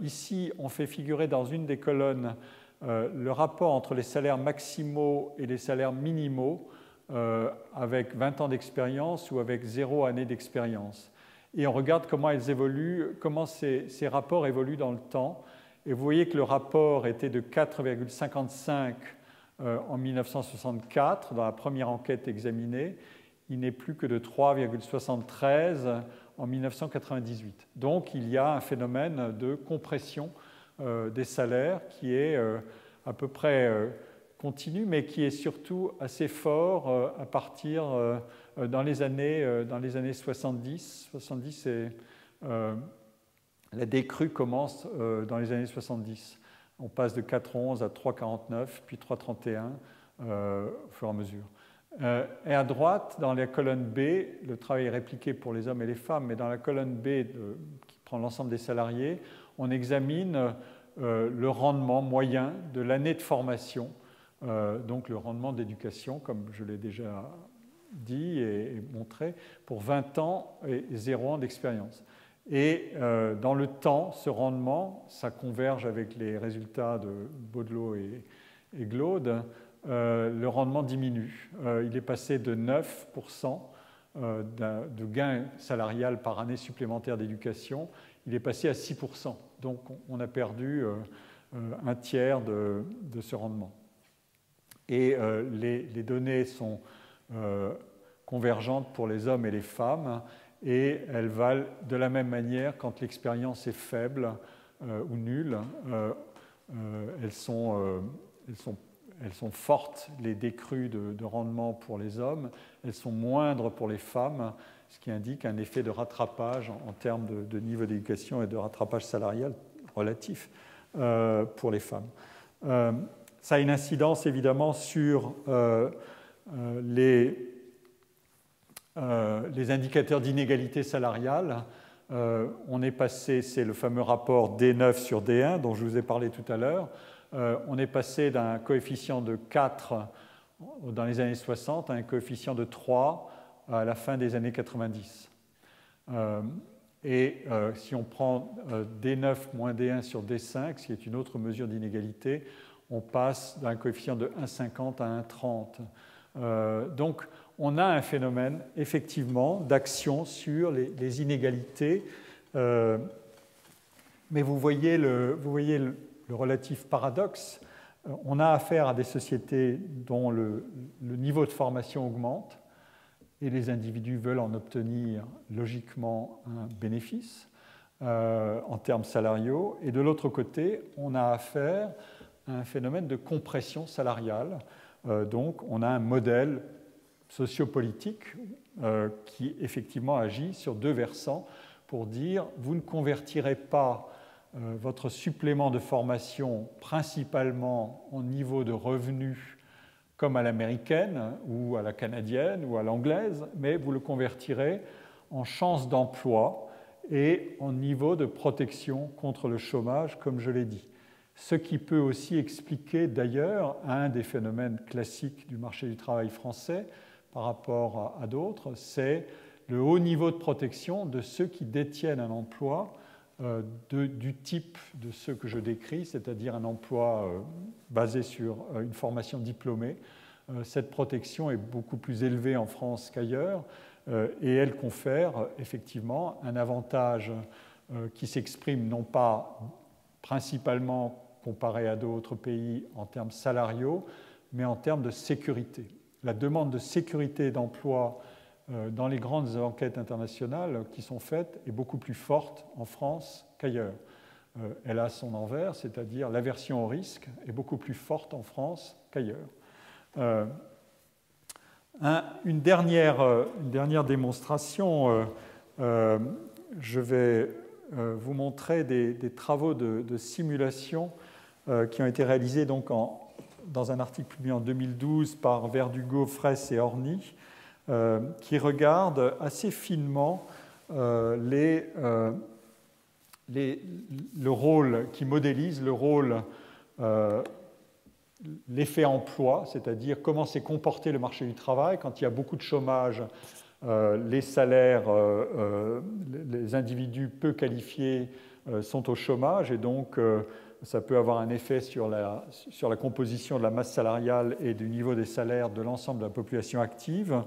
Ici, on fait figurer dans une des colonnes le rapport entre les salaires maximaux et les salaires minimaux avec 20 ans d'expérience ou avec 0 année d'expérience. Et on regarde comment elles évoluent, comment ces rapports évoluent dans le temps. Et vous voyez que le rapport était de 4,55 en 1964, dans la première enquête examinée. Il n'est plus que de 3,73 en 1998. Donc il y a un phénomène de compression des salaires qui est à peu près continu, mais qui est surtout assez fort à partir dans les années 70. 70 la décrue commence dans les années 70. On passe de 4,11 à 3,49, puis 3,31 au fur et à mesure. Et à droite, dans la colonne B, le travail est répliqué pour les hommes et les femmes, mais dans la colonne B qui prend l'ensemble des salariés, on examine le rendement moyen de l'année de formation, donc le rendement d'éducation, comme je l'ai déjà dit et montré, pour 20 ans et 0 ans d'expérience. Et dans le temps, ce rendement, ça converge avec les résultats de Baudelot et Glaude, le rendement diminue. Il est passé de 9% de gain salarial par année supplémentaire d'éducation, il est passé à 6%. Donc on a perdu un tiers de ce rendement. Et les données sont convergentes pour les hommes et les femmes, et elles valent de la même manière quand l'expérience est faible ou nulle. Elles elles sont fortes, les décrues de rendement pour les hommes, elles sont moindres pour les femmes, ce qui indique un effet de rattrapage en termes de niveau d'éducation et de rattrapage salarial relatif pour les femmes. Ça a une incidence évidemment sur les indicateurs d'inégalité salariale. On est passé, c'est le fameux rapport D9 sur D1 dont je vous ai parlé tout à l'heure, on est passé d'un coefficient de 4 dans les années 60 à un coefficient de 3 à la fin des années 90. Si on prend D9 moins D1 sur D5, ce qui est une autre mesure d'inégalité, on passe d'un coefficient de 1,50 à 1,30. Donc, on a un phénomène, effectivement, d'action sur les inégalités. Mais vous voyez le relatif paradoxe. On a affaire à des sociétés dont le niveau de formation augmente et les individus veulent en obtenir logiquement un bénéfice en termes salariaux. Et de l'autre côté, on a affaire à un phénomène de compression salariale. Donc, on a un modèle sociopolitique qui effectivement agit sur deux versants pour dire vous ne convertirez pas votre supplément de formation principalement en niveau de revenus comme à l'américaine ou à la canadienne ou à l'anglaise, mais vous le convertirez en chance d'emploi et en niveau de protection contre le chômage, comme je l'ai dit. Ce qui peut aussi expliquer d'ailleurs un des phénomènes classiques du marché du travail français par rapport à d'autres, c'est le haut niveau de protection de ceux qui détiennent un emploi du type de ceux que je décris, c'est-à-dire un emploi basé sur une formation diplômée. Cette protection est beaucoup plus élevée en France qu'ailleurs et elle confère effectivement un avantage qui s'exprime non pas principalement comparé à d'autres pays en termes salariaux, mais en termes de sécurité. La demande de sécurité d'emploi dans les grandes enquêtes internationales qui sont faites est beaucoup plus forte en France qu'ailleurs. Elle a son envers, c'est-à-dire l'aversion au risque est beaucoup plus forte en France qu'ailleurs. Une dernière démonstration, je vais vous montrer des travaux de simulation qui ont été réalisés donc dans un article publié en 2012 par Verdugo, Fraisse et Orny, qui regardent assez finement le rôle, qui modélise le rôle, l'effet emploi, c'est-à-dire comment s'est comporté le marché du travail. Quand il y a beaucoup de chômage, les salaires, les individus peu qualifiés sont au chômage et donc ça peut avoir un effet sur la composition de la masse salariale et du niveau des salaires de l'ensemble de la population active.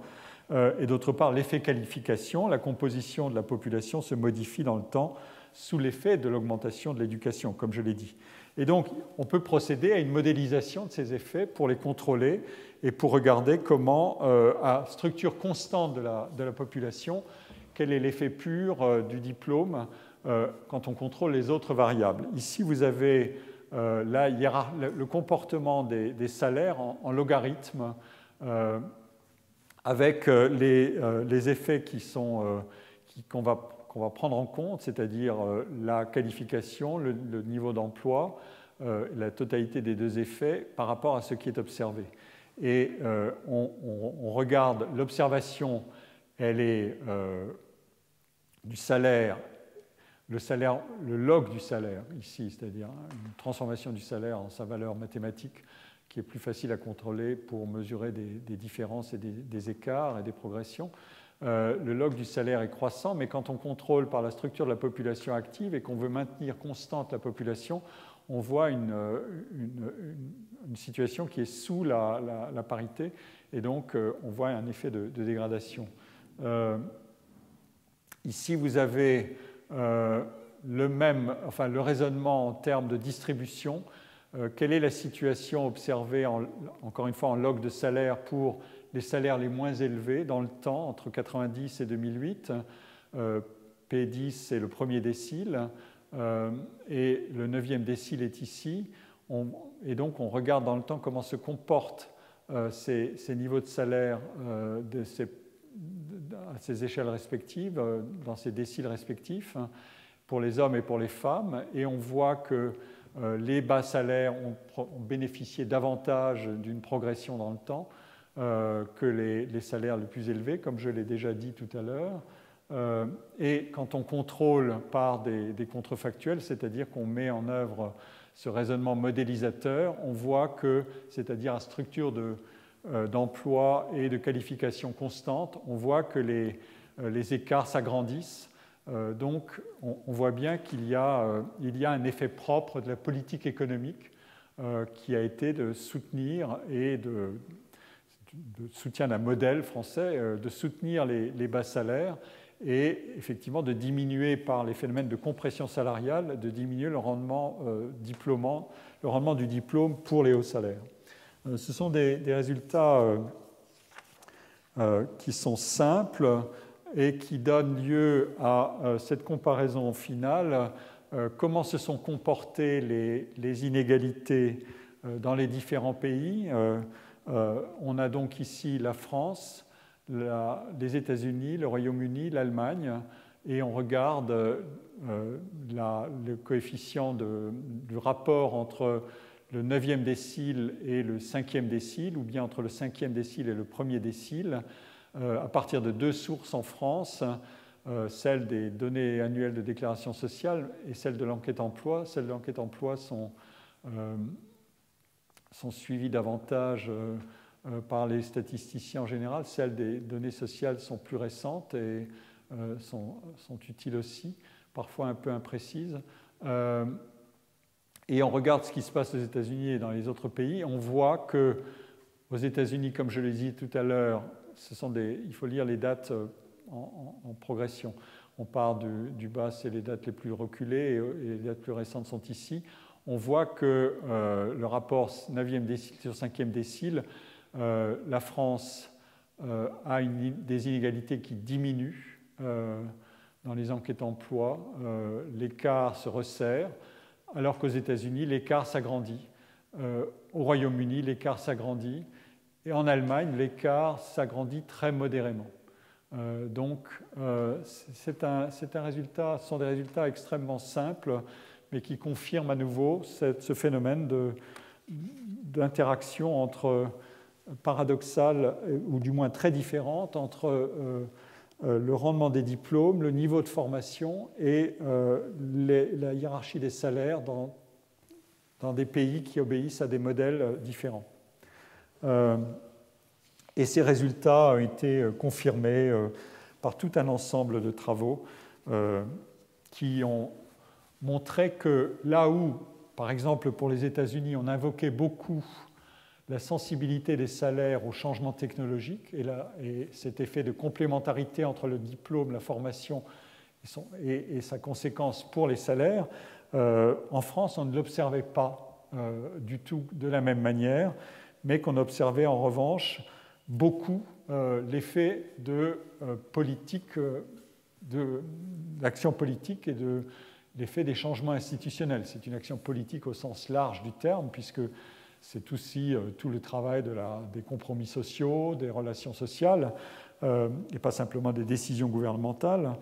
Et d'autre part, l'effet qualification, la composition de la population se modifie dans le temps sous l'effet de l'augmentation de l'éducation, comme je l'ai dit. Et donc, on peut procéder à une modélisation de ces effets pour les contrôler et pour regarder comment, à structure constante de la population, quel est l'effet pur du diplôme quand on contrôle les autres variables. Ici, vous avez le comportement des salaires en logarithme avec les effets qu'on va prendre en compte, c'est-à-dire la qualification, le niveau d'emploi, la totalité des deux effets par rapport à ce qui est observé. Et on regarde l'observation, elle est du salaire, le log du salaire ici, c'est-à-dire une transformation du salaire en sa valeur mathématique qui est plus facile à contrôler pour mesurer des différences et des écarts et des progressions. Le log du salaire est croissant, mais quand on contrôle par la structure de la population active et qu'on veut maintenir constante la population, on voit une situation qui est sous la parité, et donc on voit un effet de dégradation. Ici, vous avez le raisonnement en termes de distribution. Quelle est la situation observée, encore une fois, en log de salaire pour les salaires les moins élevés dans le temps, entre 1990 et 2008. P10, c'est le premier décile, et le 9e décile est ici. Et donc, on regarde dans le temps comment se comportent ces niveaux de salaire à ces échelles respectives, dans ces déciles respectifs, pour les hommes et pour les femmes. Et on voit que les bas salaires ont bénéficié davantage d'une progression dans le temps que les salaires les plus élevés, comme je l'ai déjà dit tout à l'heure. Et quand on contrôle par des contrefactuels, c'est-à-dire qu'on met en œuvre ce raisonnement modélisateur, on voit que, c'est-à-dire à structure d'emploi et de qualification constante, on voit que les écarts s'agrandissent. Donc, on voit bien qu'il y a un effet propre de la politique économique qui a été de soutenir et de soutien d'un modèle français, de soutenir les bas salaires et effectivement de diminuer par les phénomènes de compression salariale, de diminuer le rendement du diplôme pour les hauts salaires. Ce sont des résultats qui sont simples et qui donnent lieu à cette comparaison finale. Comment se sont comportées les inégalités dans les différents pays. On a donc ici la France, les États-Unis, le Royaume-Uni, l'Allemagne, et on regarde le coefficient du rapport entre le 9e décile et le 5e décile, ou bien entre le 5e décile et le 1er décile, à partir de deux sources en France, celle des données annuelles de déclaration sociale et celle de l'enquête emploi. Celles de l'enquête emploi sont suivies davantage par les statisticiens en général. Celles des données sociales sont plus récentes et sont utiles aussi, parfois un peu imprécises. Et on regarde ce qui se passe aux États-Unis et dans les autres pays. On voit qu'aux États-Unis, comme je l'ai dit tout à l'heure, il faut lire les dates en progression. On part du bas, c'est les dates les plus reculées et les dates plus récentes sont ici. On voit que le rapport 9e décile sur 5e décile, la France a des inégalités qui diminuent dans les enquêtes emploi. L'écart se resserre, alors qu'aux États-Unis, l'écart s'agrandit. Au Royaume-Uni, l'écart s'agrandit. Et en Allemagne, l'écart s'agrandit très modérément. Donc, ce sont des résultats extrêmement simples, mais qui confirment à nouveau ce phénomène d'interaction paradoxale, ou du moins très différente, entre le rendement des diplômes, le niveau de formation et la hiérarchie des salaires dans des pays qui obéissent à des modèles différents. Et ces résultats ont été confirmés par tout un ensemble de travaux qui ont montré que là où, par exemple pour les États-Unis, on invoquait beaucoup la sensibilité des salaires au changement technologique et cet effet de complémentarité entre le diplôme, la formation et sa conséquence pour les salaires, en France, on ne l'observait pas du tout de la même manière, mais qu'on observait en revanche beaucoup l'effet de politique, de l'action politique et de l'effet des changements institutionnels. C'est une action politique au sens large du terme, puisque c'est aussi tout le travail des compromis sociaux, des relations sociales, et pas simplement des décisions gouvernementales.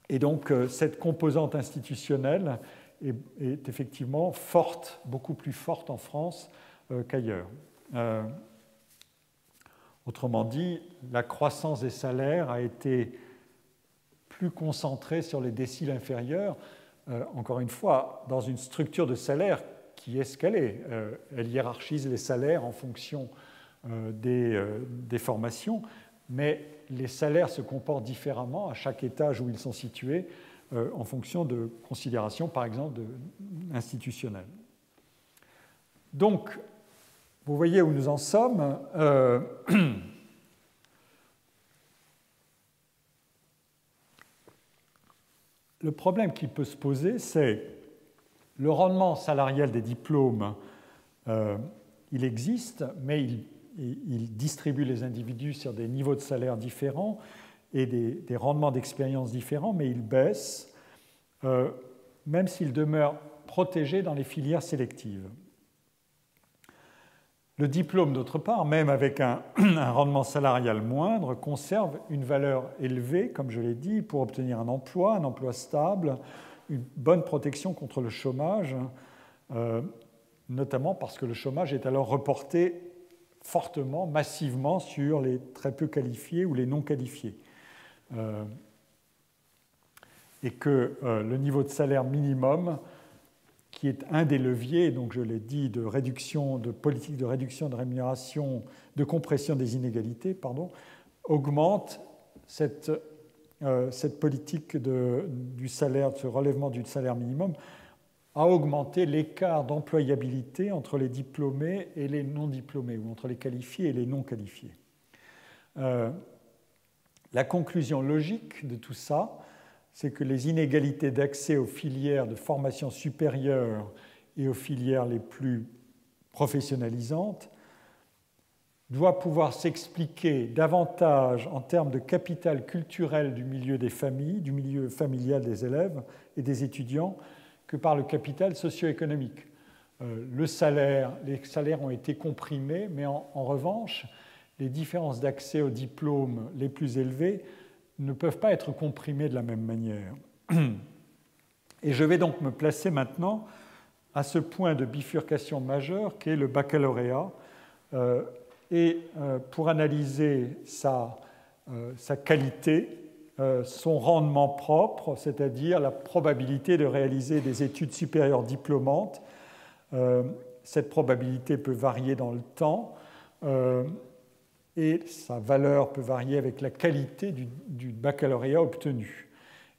Et donc, cette composante institutionnelle est effectivement forte, beaucoup plus forte en France qu'ailleurs. Autrement dit, la croissance des salaires a été plus concentrée sur les déciles inférieurs, encore une fois, dans une structure de salaire qui est ce qu'elle est. Elle hiérarchise les salaires en fonction des formations, mais les salaires se comportent différemment à chaque étage où ils sont situés en fonction de considérations, par exemple, institutionnelles. Donc, vous voyez où nous en sommes. Le problème qui peut se poser, c'est le rendement salarial des diplômes. Il existe, mais il distribue les individus sur des niveaux de salaire différents et des rendements d'expérience différents, mais il baisse, même s'il demeure protégés dans les filières sélectives. Le diplôme, d'autre part, même avec un rendement salarial moindre, conserve une valeur élevée, comme je l'ai dit, pour obtenir un emploi stable, une bonne protection contre le chômage, notamment parce que le chômage est alors reporté fortement, massivement sur les très peu qualifiés ou les non qualifiés. Et que le niveau de salaire minimum, qui est un des leviers, donc je l'ai dit, de politique de réduction de rémunération, de compression des inégalités, augmente cette politique du salaire, de ce relèvement du salaire minimum, a augmenté l'écart d'employabilité entre les diplômés et les non diplômés, ou entre les qualifiés et les non qualifiés. La conclusion logique de tout ça, c'est que les inégalités d'accès aux filières de formation supérieure et aux filières les plus professionnalisantes doivent pouvoir s'expliquer davantage en termes de capital culturel du milieu des familles, du milieu familial des élèves et des étudiants, que par le capital socio-économique. Les salaires ont été comprimés, mais en revanche, les différences d'accès aux diplômes les plus élevés ne peuvent pas être comprimés de la même manière. Et je vais donc me placer maintenant à ce point de bifurcation majeure qu'est le baccalauréat, et pour analyser sa qualité, son rendement propre, c'est-à-dire la probabilité de réaliser des études supérieures diplômantes. Cette probabilité peut varier dans le temps, et sa valeur peut varier avec la qualité du baccalauréat obtenu.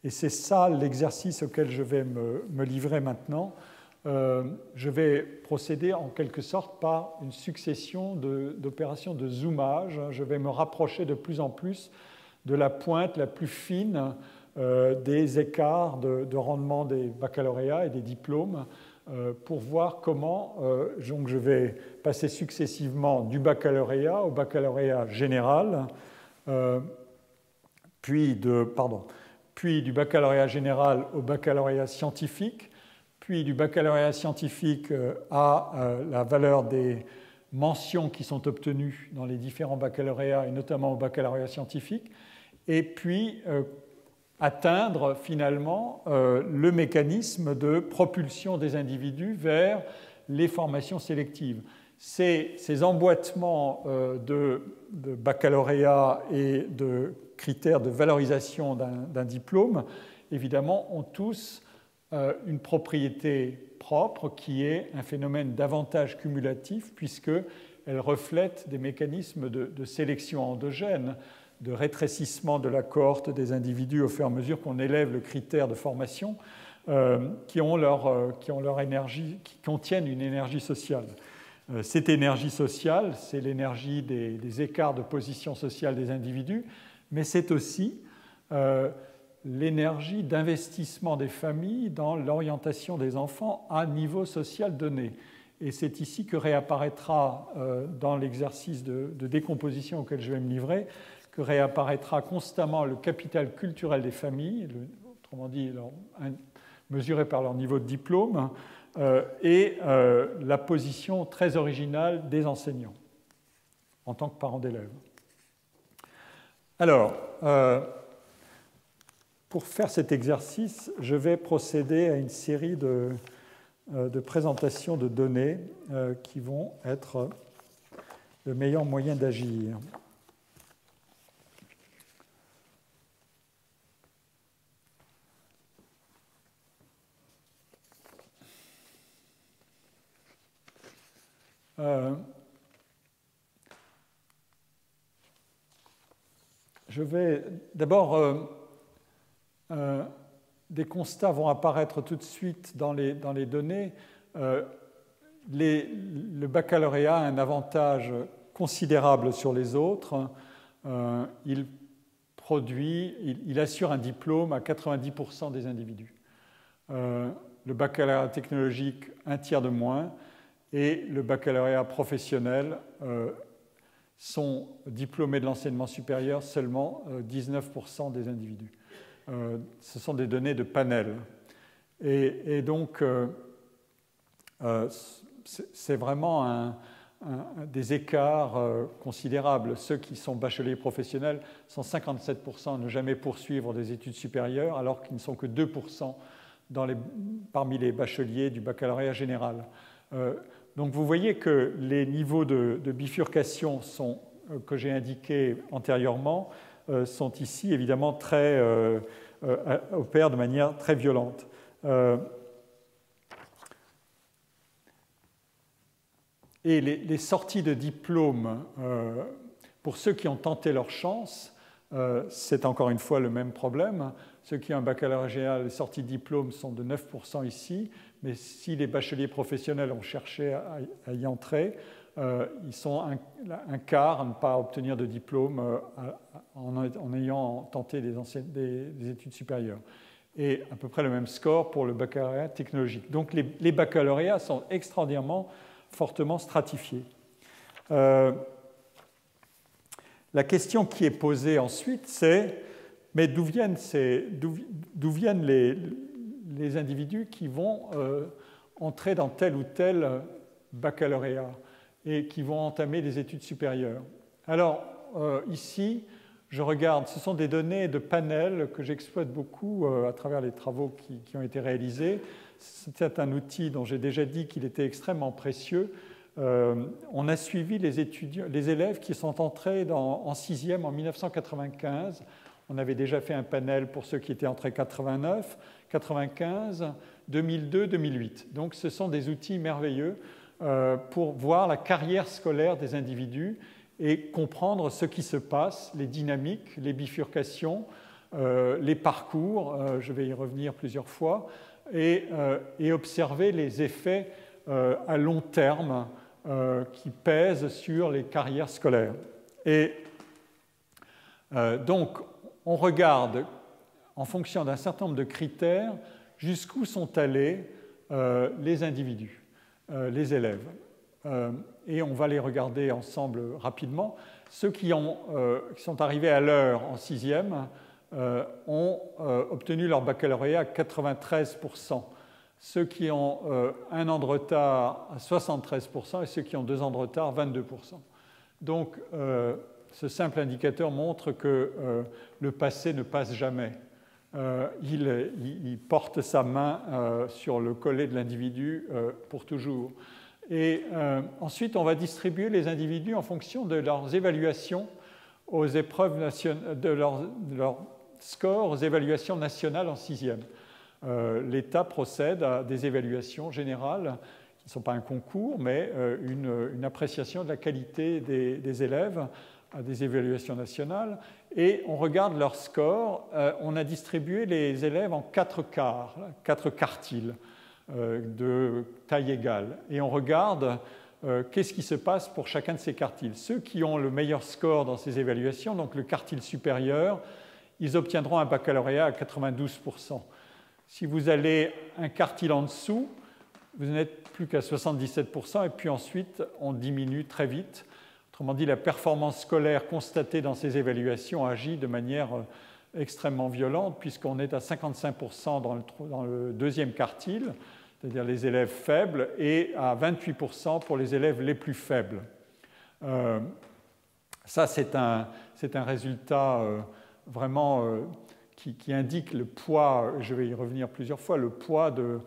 Et c'est ça l'exercice auquel je vais me livrer maintenant. Je vais procéder en quelque sorte par une succession d'opérations de zoomage. Je vais me rapprocher de plus en plus de la pointe la plus fine des écarts de rendement des baccalauréats et des diplômes, pour voir comment donc je vais passer successivement du baccalauréat au baccalauréat général, puis du baccalauréat général au baccalauréat scientifique, puis du baccalauréat scientifique à la valeur des mentions qui sont obtenues dans les différents baccalauréats, et notamment au baccalauréat scientifique, et puis atteindre finalement le mécanisme de propulsion des individus vers les formations sélectives. Ces emboîtements de baccalauréat et de critères de valorisation d'un diplôme, évidemment, ont tous une propriété propre qui est un phénomène d'avantage cumulatif, puisqu'elle reflète des mécanismes de sélection endogène, de rétrécissement de la cohorte des individus au fur et à mesure qu'on élève le critère de formation, qui ont leur énergie, qui contiennent une énergie sociale. Cette énergie sociale, c'est l'énergie des écarts de position sociale des individus, mais c'est aussi l'énergie d'investissement des familles dans l'orientation des enfants à niveau social donné. Et c'est ici que réapparaîtra, dans l'exercice de décomposition auquel je vais me livrer, que réapparaîtra constamment le capital culturel des familles, autrement dit mesuré par leur niveau de diplôme, et la position très originale des enseignants en tant que parents d'élèves. Alors, pour faire cet exercice, je vais procéder à une série de présentations de données qui vont être le meilleur moyen d'agir. Je vais d'abord, des constats vont apparaître tout de suite dans les données. Le baccalauréat a un avantage considérable sur les autres. Il assure un diplôme à 90% des individus. Le baccalauréat technologique, un tiers de moins. Et le baccalauréat professionnel sont diplômés de l'enseignement supérieur seulement 19% des individus. Ce sont des données de panel. Et donc, C'est vraiment des écarts considérables. Ceux qui sont bacheliers professionnels sont 57% à ne jamais poursuivre des études supérieures, alors qu'ils ne sont que 2% parmi les bacheliers du baccalauréat général. Donc vous voyez que les niveaux de bifurcation que j'ai indiqués antérieurement sont ici évidemment opèrent de manière très violente. Et les sorties de diplôme, pour ceux qui ont tenté leur chance, c'est encore une fois le même problème. Ceux qui ont un baccalauréat général, les sorties de diplôme sont de 9% ici, mais si les bacheliers professionnels ont cherché à y entrer, ils sont un quart à ne pas obtenir de diplôme en ayant tenté des études supérieures. Et à peu près le même score pour le baccalauréat technologique. Donc les baccalauréats sont extraordinairement fortement stratifiés. La question qui est posée ensuite, c'est mais d'où viennent les individus qui vont entrer dans tel ou tel baccalauréat et qui vont entamer des études supérieures? Alors, ici, je regarde, ce sont des données de panel que j'exploite beaucoup à travers les travaux qui ont été réalisés. C'est un outil dont j'ai déjà dit qu'il était extrêmement précieux. On a suivi les élèves qui sont entrés en sixième en 1995. On avait déjà fait un panel pour ceux qui étaient entrés 89, 95, 2002, 2008. Donc ce sont des outils merveilleux pour voir la carrière scolaire des individus et comprendre ce qui se passe, les dynamiques, les bifurcations, les parcours, je vais y revenir plusieurs fois, et observer les effets à long terme qui pèsent sur les carrières scolaires. Et donc, on regarde, en fonction d'un certain nombre de critères, jusqu'où sont allés les individus, les élèves. Et on va les regarder ensemble rapidement. Ceux qui sont arrivés à l'heure en sixième ont obtenu leur baccalauréat à 93%. Ceux qui ont un an de retard à 73% et ceux qui ont 2 ans de retard 22%. Donc, ce simple indicateur montre que le passé ne passe jamais. Il porte sa main sur le collet de l'individu pour toujours. Et ensuite, on va distribuer les individus en fonction de leurs évaluations aux épreuves nationales, de leur score aux évaluations nationales en sixième. L'État procède à des évaluations générales qui ne sont pas un concours, mais une appréciation de la qualité des élèves à des évaluations nationales. Et on regarde leur score. On a distribué les élèves en 4 quarts, 4 quartiles de taille égale. Et on regarde qu'est-ce qui se passe pour chacun de ces quartiles. Ceux qui ont le meilleur score dans ces évaluations, donc le quartile supérieur, ils obtiendront un baccalauréat à 92%. Si vous allez un quartile en dessous, vous n'êtes plus qu'à 77%, et puis ensuite, on diminue très vite. Autrement dit, la performance scolaire constatée dans ces évaluations agit de manière extrêmement violente, puisqu'on est à 55% dans le deuxième quartile, c'est-à-dire les élèves faibles, et à 28% pour les élèves les plus faibles. Ça, c'est un résultat vraiment qui indique le poids, je vais y revenir plusieurs fois, le poids de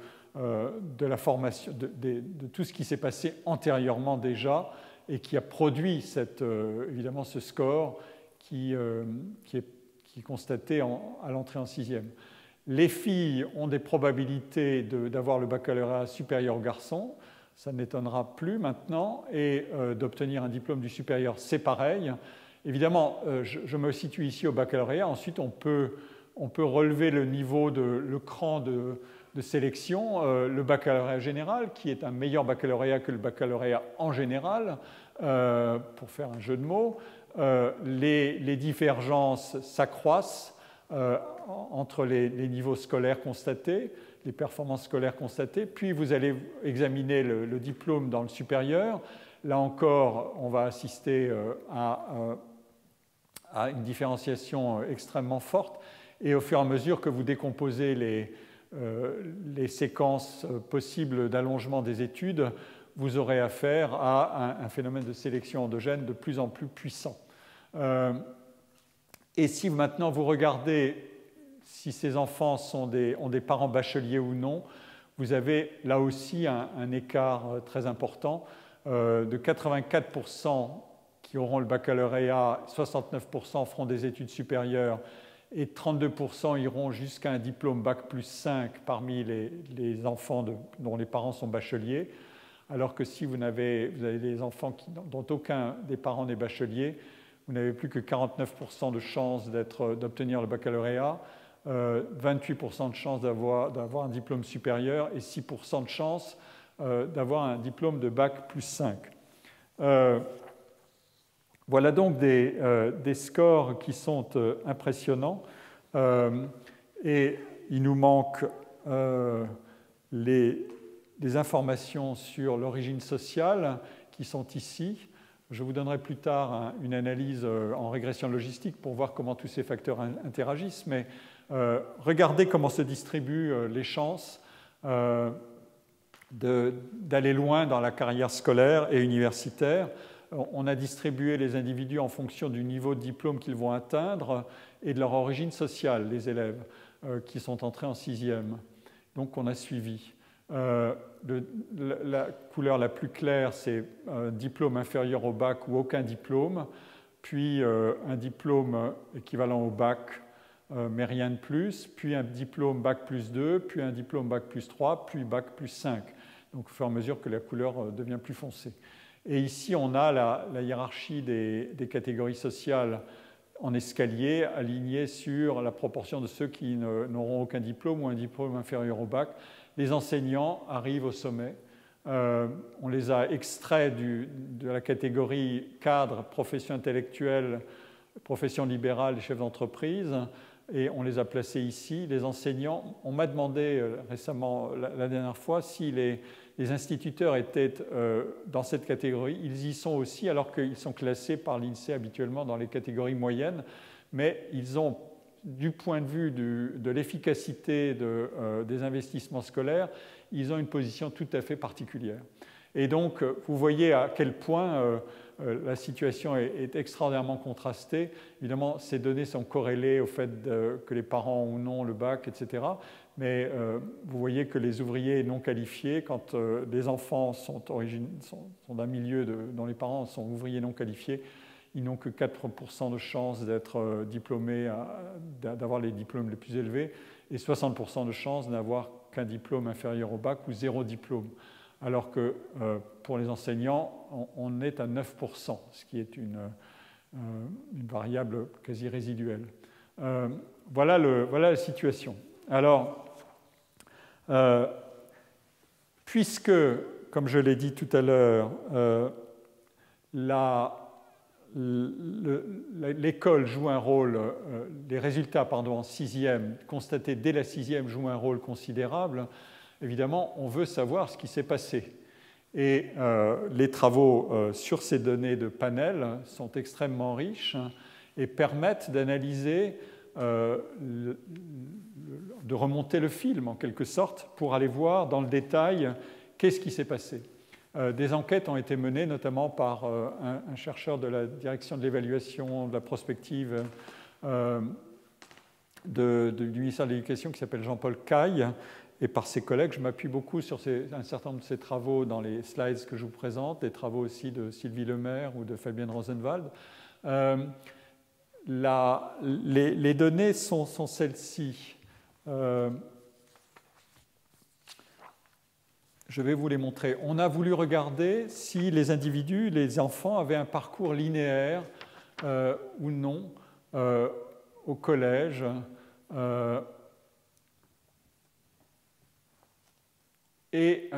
la formation, de tout ce qui s'est passé antérieurement déjà et qui a produit évidemment ce score qui est constaté à l'entrée en sixième. Les filles ont des probabilités d'avoir le baccalauréat supérieur aux garçons, ça n'étonnera plus maintenant, et d'obtenir un diplôme du supérieur, c'est pareil. Évidemment, je me situe ici au baccalauréat, ensuite on peut relever le cran de sélection, le baccalauréat général, qui est un meilleur baccalauréat que le baccalauréat en général, pour faire un jeu de mots. Les divergences s'accroissent entre les niveaux scolaires constatés, les performances scolaires constatées, puis vous allez examiner le diplôme dans le supérieur. Là encore, on va assister à une différenciation extrêmement forte, et au fur et à mesure que vous décomposez les séquences possibles d'allongement des études, vous aurez affaire à un phénomène de sélection endogène de plus en plus puissant. Et si maintenant vous regardez si ces enfants ont des parents bacheliers ou non, vous avez là aussi un écart très important de 84% qui auront le baccalauréat, 69% feront des études supérieures et 32% iront jusqu'à un diplôme Bac plus 5 parmi les enfants dont les parents sont bacheliers, alors que si vous avez des enfants dont aucun des parents n'est bachelier, vous n'avez plus que 49% de chances d'obtenir le baccalauréat, 28% de chances d'avoir un diplôme supérieur et 6% de chances d'avoir un diplôme de Bac plus 5. Voilà donc des scores qui sont impressionnants. Et il nous manque des informations sur l'origine sociale qui sont ici. Je vous donnerai plus tard une analyse en régression logistique pour voir comment tous ces facteurs interagissent, mais regardez comment se distribuent les chances d'aller loin dans la carrière scolaire et universitaire. On a distribué les individus en fonction du niveau de diplôme qu'ils vont atteindre et de leur origine sociale, les élèves qui sont entrés en sixième. Donc on a suivi. La couleur la plus claire, c'est un diplôme inférieur au bac ou aucun diplôme, puis un diplôme équivalent au bac, mais rien de plus, puis un diplôme bac plus 2, puis un diplôme bac plus 3, puis bac plus 5. Donc au fur et à mesure que la couleur devient plus foncée. Et ici, on a la hiérarchie des catégories sociales en escalier, alignée sur la proportion de ceux qui n'auront aucun diplôme ou un diplôme inférieur au bac. Les enseignants arrivent au sommet. On les a extraits de la catégorie cadre, profession intellectuelle, profession libérale et chef d'entreprise, et on les a placés ici. Les enseignants, on m'a demandé récemment, la dernière fois, si les instituteurs étaient dans cette catégorie. Ils y sont aussi, alors qu'ils sont classés par l'INSEE habituellement dans les catégories moyennes, mais ils ont, du point de vue de l'efficacité des investissements scolaires, ils ont une position tout à fait particulière. Et donc, vous voyez à quel point la situation est extraordinairement contrastée. Évidemment, ces données sont corrélées au fait que les parents ont ou non le bac, etc. Mais vous voyez que les ouvriers non qualifiés, quand les enfants sont d'un milieu dont les parents sont ouvriers non qualifiés, ils n'ont que 4% de chances d'être diplômés, d'avoir les diplômes les plus élevés, et 60% de chances n'avoir qu'un diplôme inférieur au bac ou 0 diplôme. Alors que pour les enseignants, on est à 9%, ce qui est une variable quasi résiduelle. Voilà la situation. Alors, puisque, comme je l'ai dit tout à l'heure, l'école joue un rôle, les résultats en sixième, constatés dès la sixième, jouent un rôle considérable, évidemment, on veut savoir ce qui s'est passé. Et les travaux sur ces données de panel sont extrêmement riches et permettent d'analyser, de remonter le film en quelque sorte pour aller voir dans le détail qu'est-ce qui s'est passé. Des enquêtes ont été menées notamment par un chercheur de la direction de l'évaluation de la prospective du ministère de l'Éducation qui s'appelle Jean-Paul Caille, et par ses collègues. Je m'appuie beaucoup sur un certain nombre de ses travaux dans les slides que je vous présente, des travaux aussi de Sylvie Lemaire ou de Fabienne Rosenwald. Les données sont celles-ci. Je vais vous les montrer. On a voulu regarder si les individus, les enfants, avaient un parcours linéaire ou non au collège. Et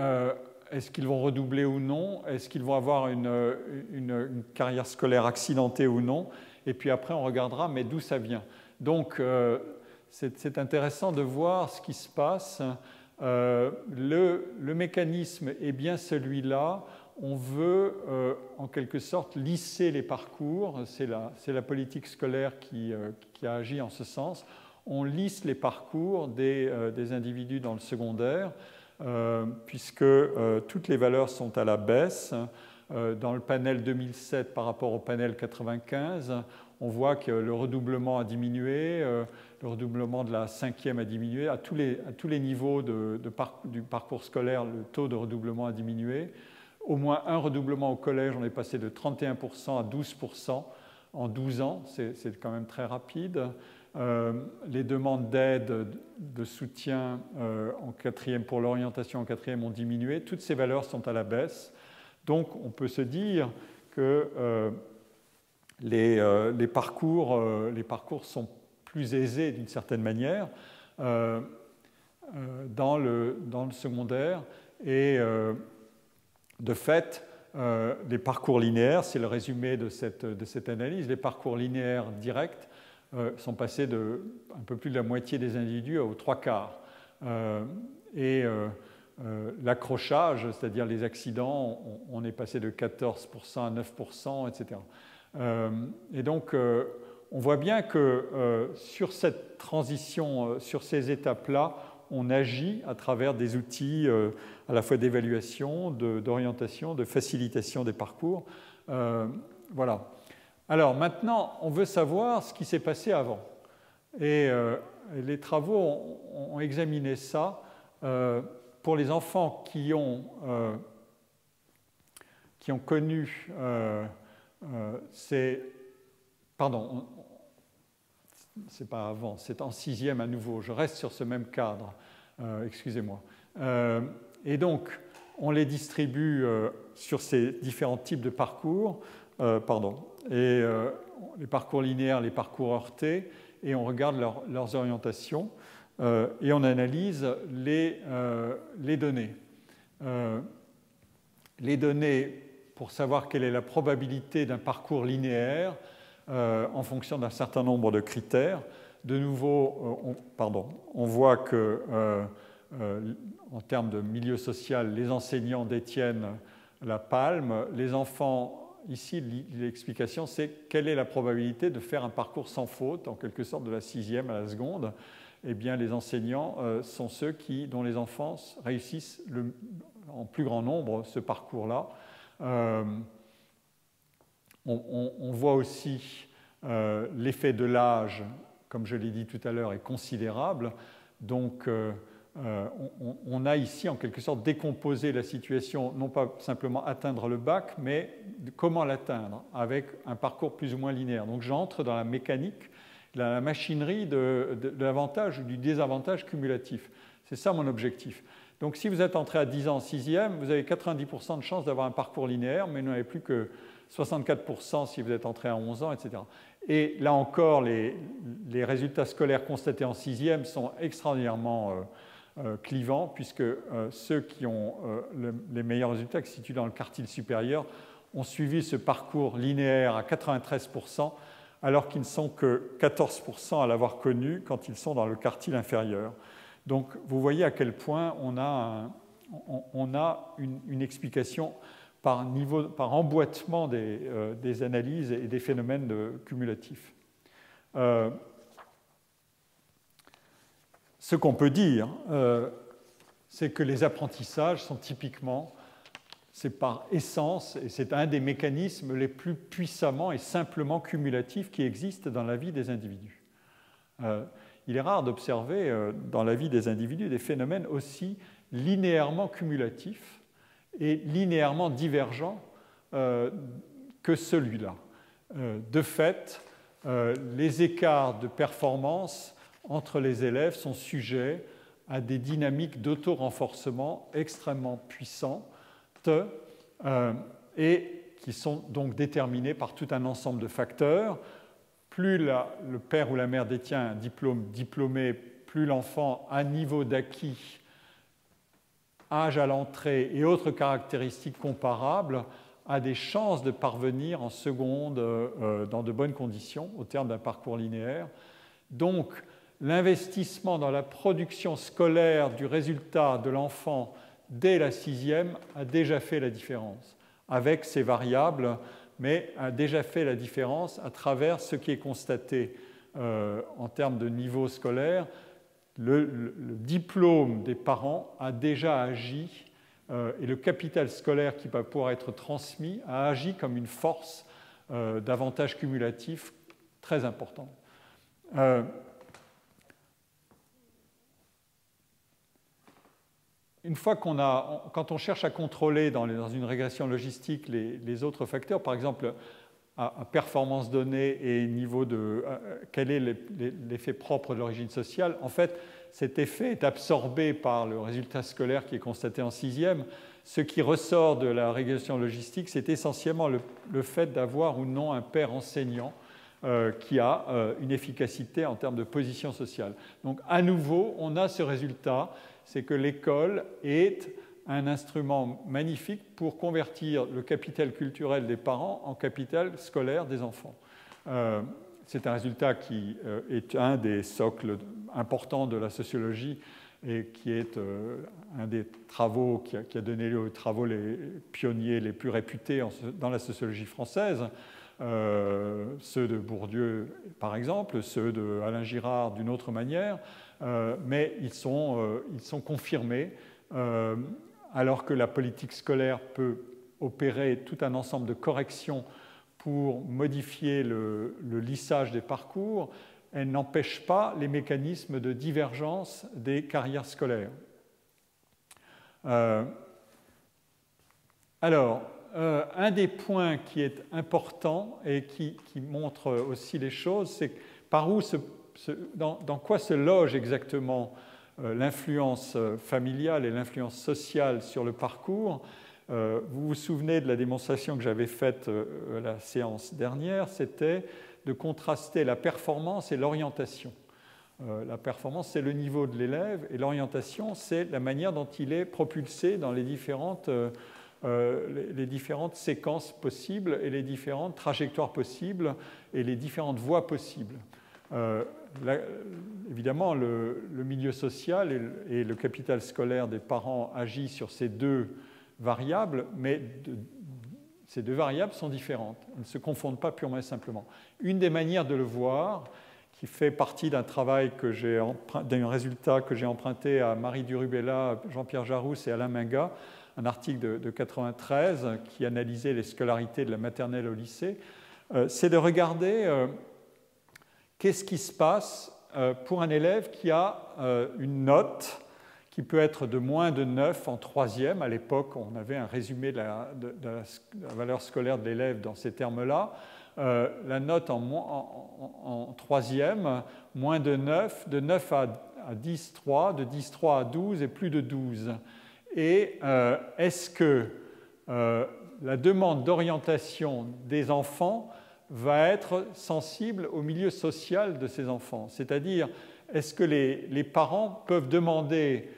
est-ce qu'ils vont redoubler ou non? Est-ce qu'ils vont avoir une carrière scolaire accidentée ou non? Et puis après, on regardera, mais d'où ça vient? Donc, c'est intéressant de voir ce qui se passe. Le mécanisme est bien celui-là. On veut, en quelque sorte, lisser les parcours. C'est la politique scolaire qui a agi en ce sens. on lisse les parcours des individus dans le secondaire, puisque toutes les valeurs sont à la baisse. Dans le panel 2007 par rapport au panel 95, on voit que le redoublement a diminué, le redoublement de la 5e a diminué. À tous les niveaux du parcours scolaire, le taux de redoublement a diminué. Au moins un redoublement au collège, on est passé de 31% à 12% en 12 ans, c'est quand même très rapide. Les demandes d'aide, de soutien en quatrième, pour l'orientation en quatrième ont diminué. Toutes ces valeurs sont à la baisse. Donc on peut se dire que les parcours sont plus aisés d'une certaine manière dans le secondaire. Et de fait, les parcours linéaires, c'est le résumé de cette analyse, les parcours linéaires directs sont passés de un peu plus de la moitié des individus aux 3/4. L'accrochage, c'est-à-dire les accidents, on est passé de 14% à 9%, etc. Et donc, on voit bien que sur cette transition, sur ces étapes-là, on agit à travers des outils à la fois d'évaluation, d'orientation, de facilitation des parcours. Voilà. Alors maintenant, on veut savoir ce qui s'est passé avant. Et les travaux ont examiné ça. Pour les enfants qui ont connu pardon, c'est pas avant, c'est en 6e à nouveau, je reste sur ce même cadre, excusez-moi. Et donc, on les distribue sur ces différents types de parcours, et les parcours linéaires, les parcours heurtés, et on regarde leurs orientations. Et on analyse les données. Les données pour savoir quelle est la probabilité d'un parcours linéaire en fonction d'un certain nombre de critères. De nouveau, on voit que en termes de milieu social, les enseignants détiennent la palme. Les enfants, ici, l'explication, c'est quelle est la probabilité de faire un parcours sans faute, en quelque sorte de la 6e à la seconde. Eh bien, les enseignants sont ceux dont les enfants réussissent en plus grand nombre ce parcours-là. On voit aussi l'effet de l'âge, comme je l'ai dit tout à l'heure, est considérable. Donc, on a ici en quelque sorte décomposé la situation, non pas simplement atteindre le bac, mais comment l'atteindre avec un parcours plus ou moins linéaire. Donc, j'entre dans la mécanique, la machinerie de l'avantage ou du désavantage cumulatif. C'est ça mon objectif. Donc si vous êtes entré à 10 ans en 6e, vous avez 90% de chances d'avoir un parcours linéaire, mais vous n'en avez plus que 64% si vous êtes entré à 11 ans, etc. Et là encore, les résultats scolaires constatés en 6e sont extraordinairement clivants, puisque ceux qui ont les meilleurs résultats, qui se situent dans le quartile supérieur, ont suivi ce parcours linéaire à 93%, alors qu'ils ne sont que 14% à l'avoir connu quand ils sont dans le quartile inférieur. Donc, vous voyez à quel point on a une explication par emboîtement des analyses et des phénomènes cumulatifs. Ce qu'on peut dire, c'est que les apprentissages sont typiquement, c'est par essence, et c'est un des mécanismes les plus puissamment et simplement cumulatifs qui existent dans la vie des individus. Il est rare d'observer dans la vie des individus des phénomènes aussi linéairement cumulatifs et linéairement divergents que celui-là. De fait, les écarts de performance entre les élèves sont sujets à des dynamiques d'auto-renforcement extrêmement puissantes et qui sont donc déterminées par tout un ensemble de facteurs. Plus le père ou la mère détient un diplôme diplômé, plus l'enfant a niveau d'acquis, âge à l'entrée et autres caractéristiques comparables a des chances de parvenir en seconde dans de bonnes conditions au terme d'un parcours linéaire. Donc, l'investissement dans la production scolaire du résultat de l'enfant dès la 6e a déjà fait la différence avec ces variables, mais a déjà fait la différence à travers ce qui est constaté en termes de niveau scolaire, le diplôme des parents a déjà agi, et le capital scolaire qui va pouvoir être transmis a agi comme une force d'avantage cumulatif très important. Une fois quand on cherche à contrôler dans une régression logistique les autres facteurs, par exemple à performance donnée et niveau de quel est l'effet propre de l'origine sociale, en fait, cet effet est absorbé par le résultat scolaire qui est constaté en sixième. Ce qui ressort de la régression logistique, c'est essentiellement le fait d'avoir ou non un père enseignant qui a une efficacité en termes de position sociale. Donc, à nouveau, on a ce résultat, c'est que l'école est un instrument magnifique pour convertir le capital culturel des parents en capital scolaire des enfants. C'est un résultat qui est un des socles importants de la sociologie et qui est un des travaux qui a donné lieu aux travaux les pionniers les plus réputés dans la sociologie française, ceux de Bourdieu par exemple, ceux d'Alain Girard d'une autre manière, mais ils sont confirmés, alors que la politique scolaire peut opérer tout un ensemble de corrections pour modifier le lissage des parcours, elle n'empêche pas les mécanismes de divergence des carrières scolaires. Un des points qui est important et qui montre aussi les choses, c'est dans quoi se loge exactement l'influence familiale et l'influence sociale sur le parcours. Vous vous souvenez de la démonstration que j'avais faite la séance dernière, c'était de contraster la performance et l'orientation. La performance, c'est le niveau de l'élève, et l'orientation, c'est la manière dont il est propulsé dans les différentes séquences possibles et les différentes trajectoires possibles et les différentes voies possibles. Évidemment, le milieu social et le capital scolaire des parents agissent sur ces deux variables, mais ces deux variables sont différentes. Elles ne se confondent pas purement et simplement. Une des manières de le voir, qui fait partie d'un travail d'un résultat que j'ai emprunté à Marie Durubella, Jean-Pierre Jarousse et Alain Minga, un article de 1993 qui analysait les scolarités de la maternelle au lycée, c'est de regarder qu'est-ce qui se passe pour un élève qui a une note qui peut être de moins de 9 en troisième. À l'époque, on avait un résumé de la valeur scolaire de l'élève dans ces termes-là. La note en troisième, moins de 9, de 9 à 10,3, de 10,3 à 12 et plus de 12. Et est-ce que la demande d'orientation des enfants va être sensible au milieu social de ces enfants? C'est-à-dire, est-ce que les parents peuvent demander,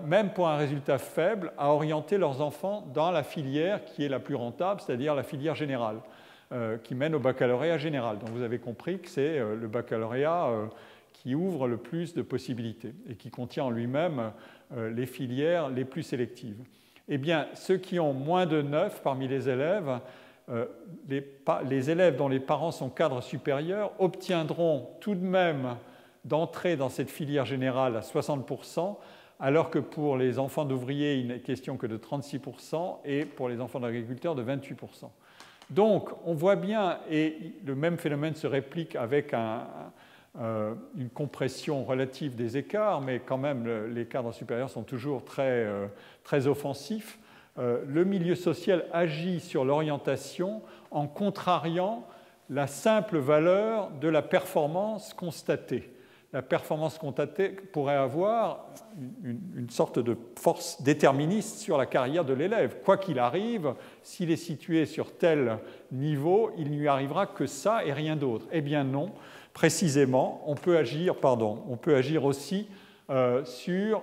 même pour un résultat faible, à orienter leurs enfants dans la filière qui est la plus rentable, c'est-à-dire la filière générale, qui mène au baccalauréat général. Donc vous avez compris que c'est le baccalauréat qui ouvre le plus de possibilités et qui contient en lui-même les filières les plus sélectives. Eh bien, ceux qui ont moins de 9 parmi les élèves, les élèves dont les parents sont cadres supérieurs obtiendront tout de même d'entrer dans cette filière générale à 60%, alors que pour les enfants d'ouvriers, il n'est question que de 36%, et pour les enfants d'agriculteurs, de 28%. Donc, on voit bien, et le même phénomène se réplique avec une compression relative des écarts, mais quand même, les cadres supérieurs sont toujours très, très offensifs. Le milieu social agit sur l'orientation en contrariant la simple valeur de la performance constatée. La performance constatée pourrait avoir une sorte de force déterministe sur la carrière de l'élève. Quoi qu'il arrive, s'il est situé sur tel niveau, il ne lui arrivera que ça et rien d'autre. Eh bien non, précisément, on peut agir aussi sur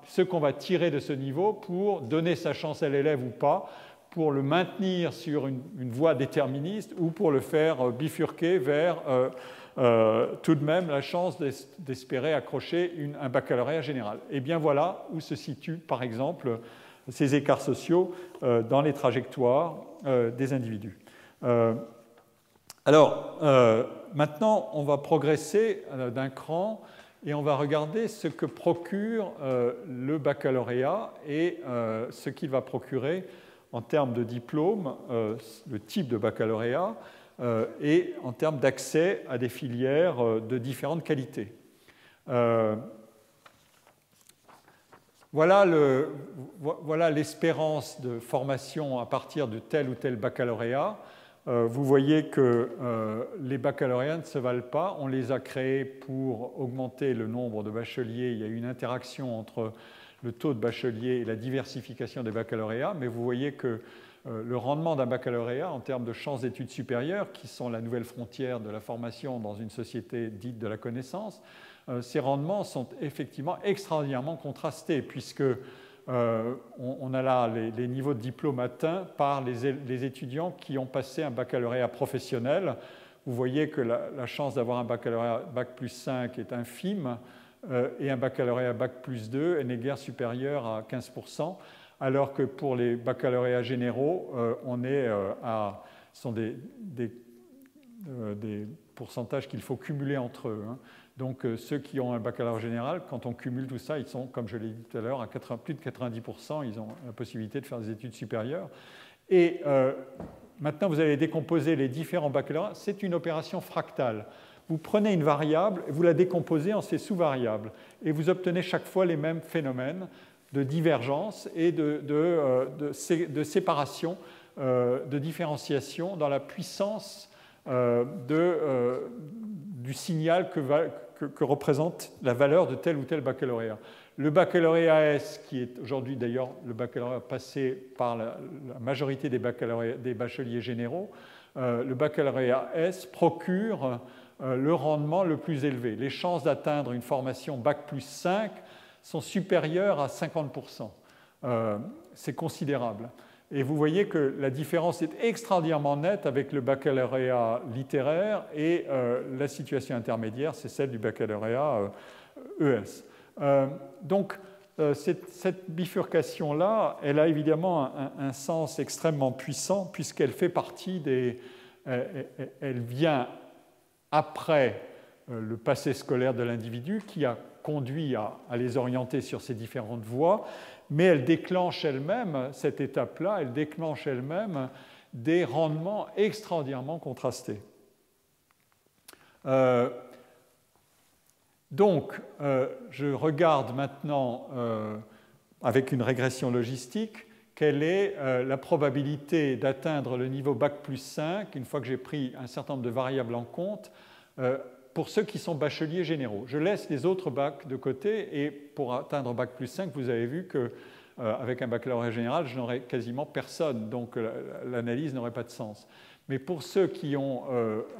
ce qu'on va tirer de ce niveau pour donner sa chance à l'élève ou pas, pour le maintenir sur une voie déterministe ou pour le faire bifurquer vers tout de même la chance d'espérer accrocher un baccalauréat général. Et bien voilà où se situent, par exemple, ces écarts sociaux dans les trajectoires des individus. Alors, maintenant, on va progresser d'un cran et on va regarder ce que procure le baccalauréat et ce qu'il va procurer en termes de diplôme, le type de baccalauréat, et en termes d'accès à des filières de différentes qualités. Voilà l'espérance de formation à partir de tel ou tel baccalauréat. Vous voyez que les baccalauréats ne se valent pas. On les a créés pour augmenter le nombre de bacheliers. Il y a eu une interaction entre le taux de bacheliers et la diversification des baccalauréats. Mais vous voyez que le rendement d'un baccalauréat en termes de chances d'études supérieures, qui sont la nouvelle frontière de la formation dans une société dite de la connaissance, ces rendements sont effectivement extraordinairement contrastés, puisque on a là les niveaux de diplôme atteints par les étudiants qui ont passé un baccalauréat professionnel. Vous voyez que la chance d'avoir un baccalauréat Bac plus 5 est infime, et un baccalauréat Bac plus 2 n'est guère supérieur à 15%, alors que pour les baccalauréats généraux, ce sont des pourcentages qu'il faut cumuler entre eux. Donc ceux qui ont un baccalauréat général, quand on cumule tout ça, ils sont, comme je l'ai dit tout à l'heure, à plus de 90%, ils ont la possibilité de faire des études supérieures. Et maintenant, vous allez décomposer les différents baccalauréats. C'est une opération fractale. Vous prenez une variable, vous la décomposez en ses sous-variables, et vous obtenez chaque fois les mêmes phénomènes de divergence et de séparation, de différenciation dans la puissance du signal que représente la valeur de tel ou tel baccalauréat. Le baccalauréat S, qui est aujourd'hui d'ailleurs le baccalauréat passé par la majorité des bacheliers généraux, le baccalauréat S procure le rendement le plus élevé. Les chances d'atteindre une formation Bac plus 5 sont supérieures à 50%. C'est considérable. Et vous voyez que la différence est extraordinairement nette avec le baccalauréat littéraire, et la situation intermédiaire, c'est celle du baccalauréat ES. Donc, cette bifurcation-là, elle a évidemment un sens extrêmement puissant, puisqu'elle fait partie elle vient après le passé scolaire de l'individu, qui a conduit à les orienter sur ces différentes voies, mais elle déclenche elle-même, cette étape-là, elle déclenche elle-même des rendements extraordinairement contrastés. Donc, je regarde maintenant, avec une régression logistique, quelle est la probabilité d'atteindre le niveau Bac plus 5, une fois que j'ai pris un certain nombre de variables en compte, pour ceux qui sont bacheliers généraux. Je laisse les autres bacs de côté, et pour atteindre Bac plus 5, vous avez vu qu'avec un baccalauréat général, je n'aurai quasiment personne, donc l'analyse n'aurait pas de sens. Mais pour ceux qui ont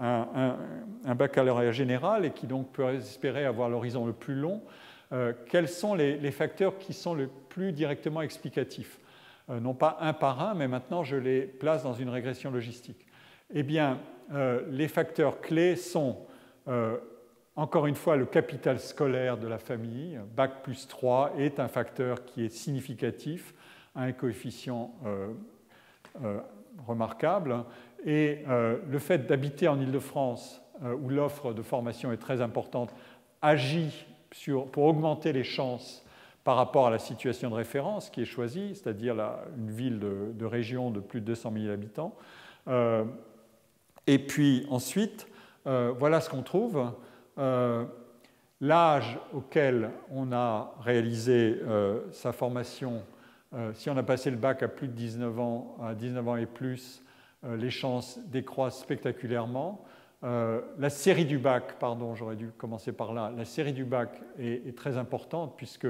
un baccalauréat général et qui donc peuvent espérer avoir l'horizon le plus long, quels sont les facteurs qui sont le plus directement explicatifs? Non pas un par un, mais maintenant je les place dans une régression logistique. Eh bien, les facteurs clés sont encore une fois le capital scolaire de la famille. Bac plus 3 est un facteur qui est significatif, a un coefficient remarquable, et le fait d'habiter en Île-de-France, où l'offre de formation est très importante, agit pour augmenter les chances par rapport à la situation de référence qui est choisie, c'est-à-dire une ville de région de plus de 200 000 habitants. Et puis ensuite, voilà ce qu'on trouve. L'âge auquel on a réalisé sa formation, si on a passé le bac à plus de 19 ans, à 19 ans et plus, les chances décroissent spectaculairement. La série du bac, pardon, j'aurais dû commencer par là, la série du bac est très importante, puisque,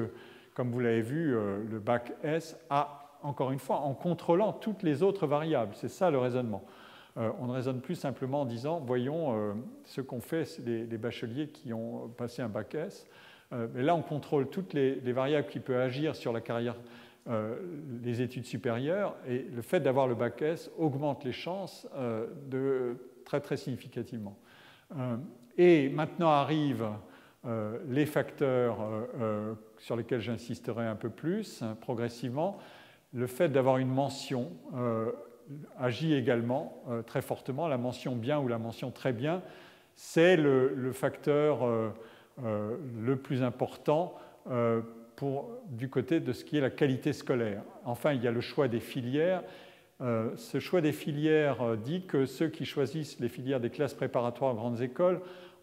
comme vous l'avez vu, le bac S a, encore une fois, en contrôlant toutes les autres variables. C'est ça le raisonnement. On ne raisonne plus simplement en disant, voyons ce qu'ont fait les bacheliers qui ont passé un bac S. Mais là, on contrôle toutes les variables qui peuvent agir sur la carrière, les études supérieures, et le fait d'avoir le bac S augmente les chances très très significativement. Et maintenant arrivent les facteurs sur lesquels j'insisterai un peu plus progressivement. Le fait d'avoir une mention agit également très fortement. La mention bien ou la mention très bien, c'est le facteur le plus important du côté de ce qui est la qualité scolaire. Enfin, il y a le choix des filières. Ce choix des filières dit que ceux qui choisissent les filières des classes préparatoires aux grandes écoles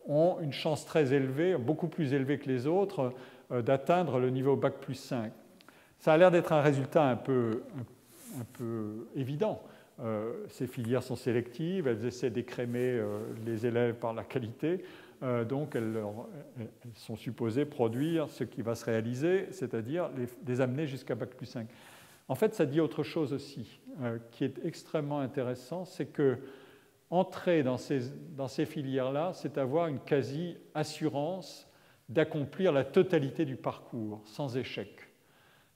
ont une chance très élevée, beaucoup plus élevée que les autres, d'atteindre le niveau Bac plus 5. Ça a l'air d'être un résultat un peu évident. Ces filières sont sélectives, elles essaient d'écrémer les élèves par la qualité, donc elles sont supposées produire ce qui va se réaliser, c'est-à-dire les amener jusqu'à Bac plus 5. En fait, ça dit autre chose aussi, qui est extrêmement intéressant, c'est que entrer dans ces filières-là, c'est avoir une quasi-assurance d'accomplir la totalité du parcours, sans échec.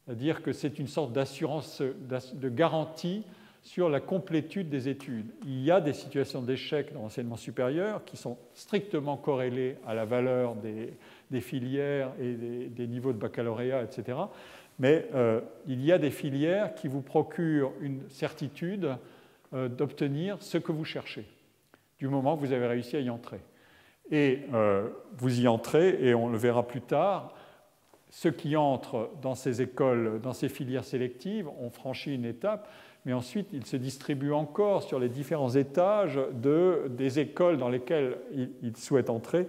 C'est-à-dire que c'est une sorte d'assurance, de garantie sur la complétude des études. Il y a des situations d'échec dans l'enseignement supérieur qui sont strictement corrélées à la valeur des filières et des niveaux de baccalauréat, etc. Mais il y a des filières qui vous procurent une certitude d'obtenir ce que vous cherchez, du moment que vous avez réussi à y entrer. Et vous y entrez, et on le verra plus tard, ceux qui entrent dans ces écoles, dans ces filières sélectives, ont franchi une étape, mais ensuite ils se distribuent encore sur les différents étages des écoles dans lesquelles ils souhaitent entrer.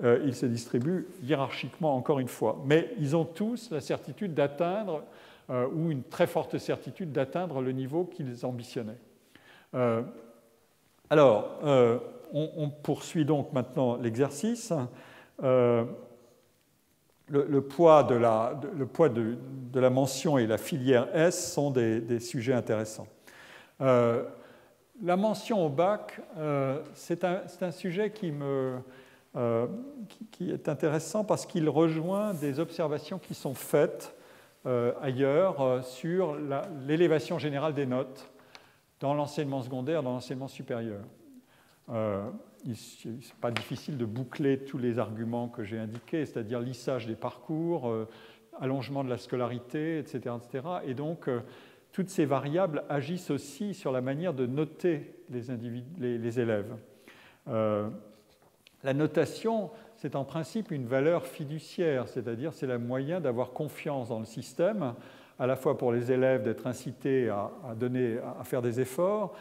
Ils se distribuent hiérarchiquement encore une fois. Mais ils ont tous la certitude d'atteindre, ou une très forte certitude d'atteindre le niveau qu'ils ambitionnaient. Alors, on poursuit donc maintenant l'exercice. Le poids de la mention et la filière S sont des sujets intéressants. La mention au bac, c'est un sujet qui est intéressant parce qu'il rejoint des observations qui sont faites ailleurs sur l'élévation générale des notes dans l'enseignement secondaire, dans l'enseignement supérieur. Ce n'est pas difficile de boucler tous les arguments que j'ai indiqués, c'est-à-dire lissage des parcours, allongement de la scolarité, etc. etc. Et donc, toutes ces variables agissent aussi sur la manière de noter les élèves. La notation, c'est en principe une valeur fiduciaire, c'est-à-dire c'est le moyen d'avoir confiance dans le système, à la fois pour les élèves d'être incités à faire des efforts,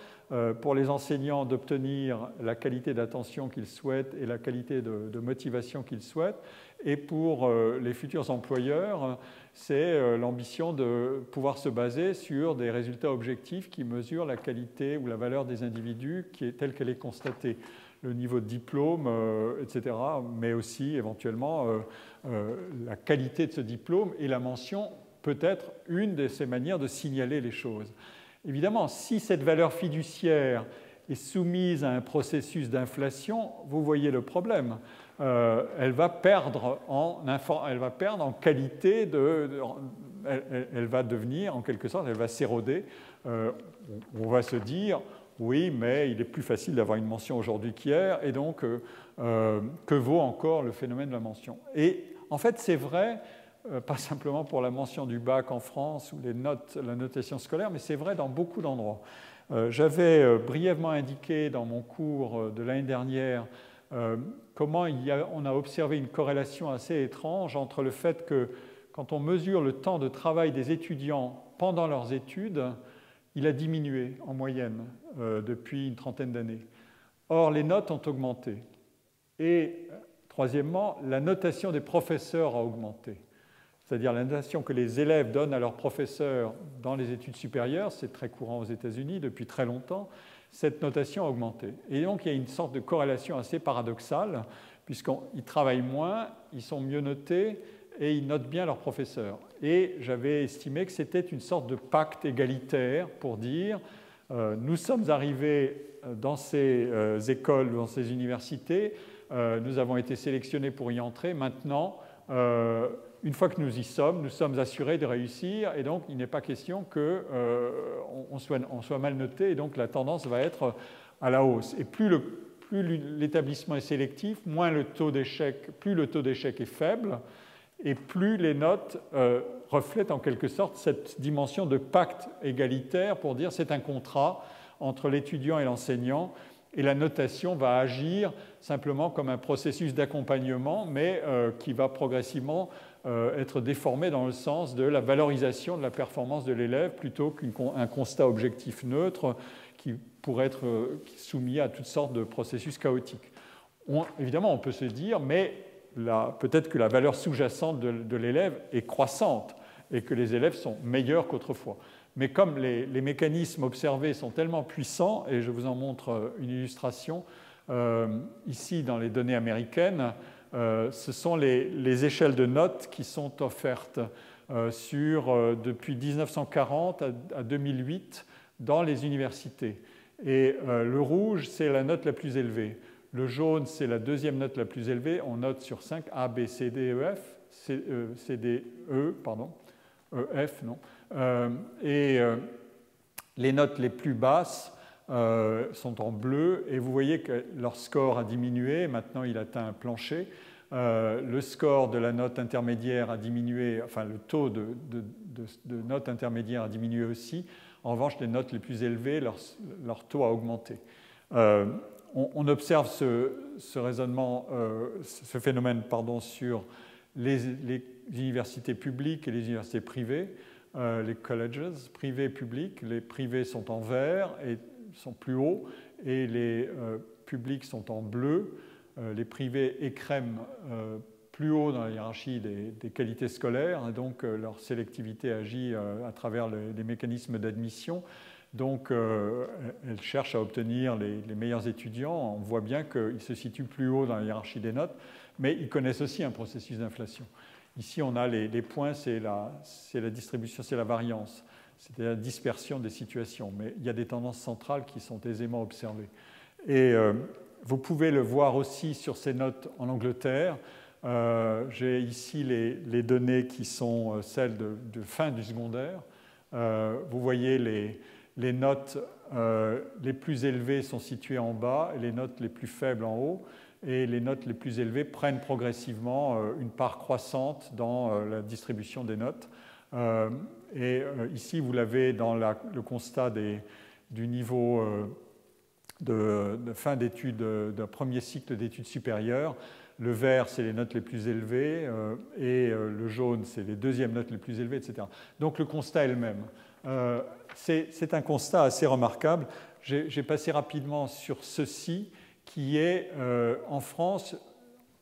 pour les enseignants d'obtenir la qualité d'attention qu'ils souhaitent et la qualité de motivation qu'ils souhaitent, et pour les futurs employeurs, c'est l'ambition de pouvoir se baser sur des résultats objectifs qui mesurent la qualité ou la valeur des individus telle qu'elle est constatée, le niveau de diplôme, etc., mais aussi éventuellement la qualité de ce diplôme, et la mention peut être une de ces manières de signaler les choses. Évidemment, si cette valeur fiduciaire est soumise à un processus d'inflation, vous voyez le problème. Elle va perdre en qualité, elle va devenir, en quelque sorte, elle va s'éroder. On va se dire, oui, mais il est plus facile d'avoir une mention aujourd'hui qu'hier, et donc, que vaut encore le phénomène de la mention? Et en fait, c'est vrai, pas simplement pour la mention du bac en France ou la notation scolaire, mais c'est vrai dans beaucoup d'endroits. J'avais brièvement indiqué dans mon cours de l'année dernière comment on a observé une corrélation assez étrange entre le fait que quand on mesure le temps de travail des étudiants pendant leurs études, il a diminué en moyenne depuis une trentaine d'années. Or, les notes ont augmenté. Et troisièmement, la notation des professeurs a augmenté. C'est-à-dire la notation que les élèves donnent à leurs professeurs dans les études supérieures, c'est très courant aux États-Unis depuis très longtemps, cette notation a augmenté. Et donc il y a une sorte de corrélation assez paradoxale, puisqu'ils travaillent moins, ils sont mieux notés et ils notent bien leurs professeurs. Et j'avais estimé que c'était une sorte de pacte égalitaire pour dire nous sommes arrivés dans ces écoles, dans ces universités, nous avons été sélectionnés pour y entrer, maintenant, une fois que nous y sommes, nous sommes assurés de réussir, et donc il n'est pas question qu'on soit mal noté, et donc la tendance va être à la hausse. Et plus l'établissement est sélectif, plus le taux d'échec est faible, et plus les notes reflètent en quelque sorte cette dimension de pacte égalitaire pour dire c'est un contrat entre l'étudiant et l'enseignant, et la notation va agir simplement comme un processus d'accompagnement, mais qui va progressivement être déformé dans le sens de la valorisation de la performance de l'élève plutôt qu'un constat objectif neutre qui pourrait être soumis à toutes sortes de processus chaotiques. Évidemment, on peut se dire, mais peut-être que la valeur sous-jacente de l'élève est croissante et que les élèves sont meilleurs qu'autrefois. Mais comme les mécanismes observés sont tellement puissants, et je vous en montre une illustration, ici dans les données américaines, ce sont les échelles de notes qui sont offertes depuis 1940 à 2008 dans les universités. Et le rouge, c'est la note la plus élevée. Le jaune, c'est la deuxième note la plus élevée. On note sur 5, A, B, C, D, E, F, C, D, E, pardon, E, F, non. Les notes les plus basses sont en bleu, et vous voyez que leur score a diminué. Maintenant, il atteint un plancher. Le score de la note intermédiaire a diminué, enfin le taux de note intermédiaire a diminué aussi. En revanche, les notes les plus élevées, leur taux a augmenté. On observe ce raisonnement, ce phénomène, pardon, sur les universités publiques et les universités privées, les colleges privés et publics. Les privés sont en vert et sont plus hauts, et les publics sont en bleu. Les privés écrèment plus haut dans la hiérarchie des qualités scolaires, et donc leur sélectivité agit à travers les mécanismes d'admission. Donc, elles cherchent à obtenir les meilleurs étudiants. On voit bien qu'ils se situent plus haut dans la hiérarchie des notes, mais ils connaissent aussi un processus d'inflation. Ici, on a les points, c'est la distribution, c'est la variance, c'est la dispersion des situations. Mais il y a des tendances centrales qui sont aisément observées. Et vous pouvez le voir aussi sur ces notes en Angleterre. J'ai ici les données qui sont celles de fin du secondaire. Vous voyez les notes les plus élevées sont situées en bas et les notes les plus faibles en haut. Et les notes les plus élevées prennent progressivement une part croissante dans la distribution des notes. Ici, vous l'avez dans le constat du niveau de fin d'études, d'un premier cycle d'études supérieures. Le vert, c'est les notes les plus élevées, et le jaune, c'est les deuxièmes notes les plus élevées, etc. Donc le constat est le même. C'est un constat assez remarquable. J'ai passé rapidement sur ceci, qui est en France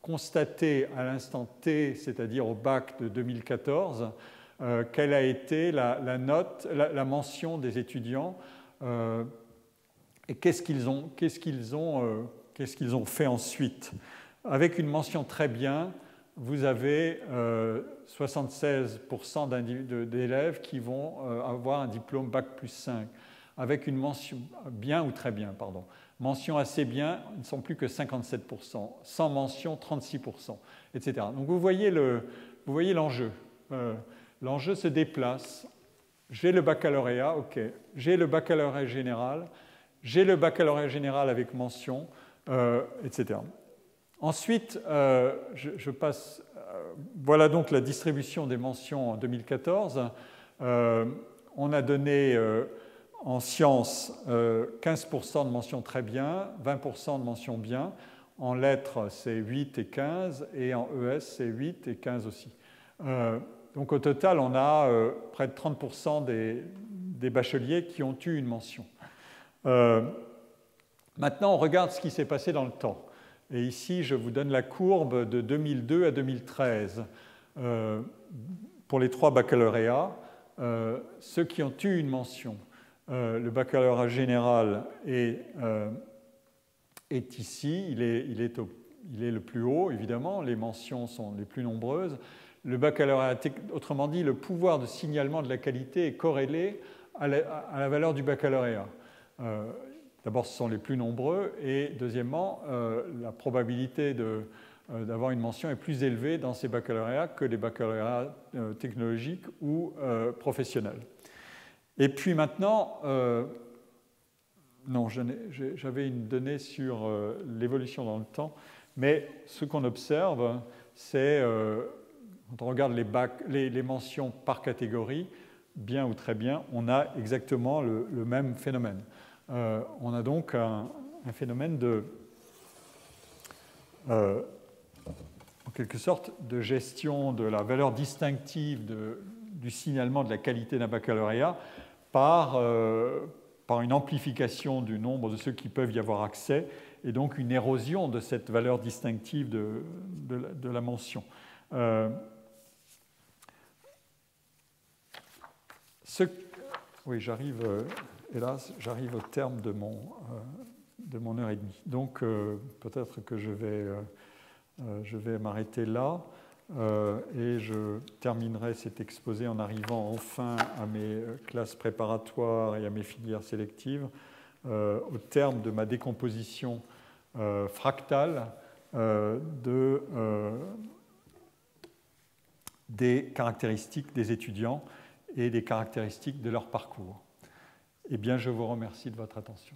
constaté à l'instant T, c'est-à-dire au bac de 2014, quelle a été la mention des étudiants et qu'est-ce qu'ils ont fait ensuite. Avec une mention très bien, vous avez 76% d'élèves qui vont avoir un diplôme bac plus 5. Avec une mention bien ou très bien, pardon. Mention assez bien, ils ne sont plus que 57%. Sans mention, 36%, etc. Donc vous voyez l'enjeu. L'enjeu se déplace. J'ai le baccalauréat, ok. J'ai le baccalauréat général. J'ai le baccalauréat général avec mention, etc. Ensuite, je passe. Voilà donc la distribution des mentions en 2014. On a donné en sciences 15% de mentions très bien, 20% de mentions bien. En lettres, c'est 8 et 15, et en ES, c'est 8 et 15 aussi. Donc au total, on a près de 30% des bacheliers qui ont eu une mention. Maintenant, on regarde ce qui s'est passé dans le temps. Et ici, je vous donne la courbe de 2002 à 2013. Pour les 3 baccalauréats, ceux qui ont eu une mention, le baccalauréat général est ici, il est le plus haut, évidemment, les mentions sont les plus nombreuses. Le baccalauréat, autrement dit, le pouvoir de signalement de la qualité est corrélé à la valeur du baccalauréat. D'abord, ce sont les plus nombreux, et deuxièmement, la probabilité d'avoir une mention est plus élevée dans ces baccalauréats que les baccalauréats technologiques ou professionnels. Et puis maintenant, non, j'avais une donnée sur l'évolution dans le temps, mais ce qu'on observe, c'est, quand on regarde les mentions par catégorie, bien ou très bien, on a exactement le même phénomène. On a donc un phénomène en quelque sorte, de gestion de la valeur distinctive du signalement de la qualité d'un baccalauréat par une amplification du nombre de ceux qui peuvent y avoir accès, et donc une érosion de cette valeur distinctive de la mention. Oui, hélas, j'arrive au terme de mon heure et demie. Donc, peut-être que je vais m'arrêter là, et je terminerai cet exposé en arrivant enfin à mes classes préparatoires et à mes filières sélectives, au terme de ma décomposition fractale des caractéristiques des étudiants et des caractéristiques de leur parcours. Eh bien, je vous remercie de votre attention.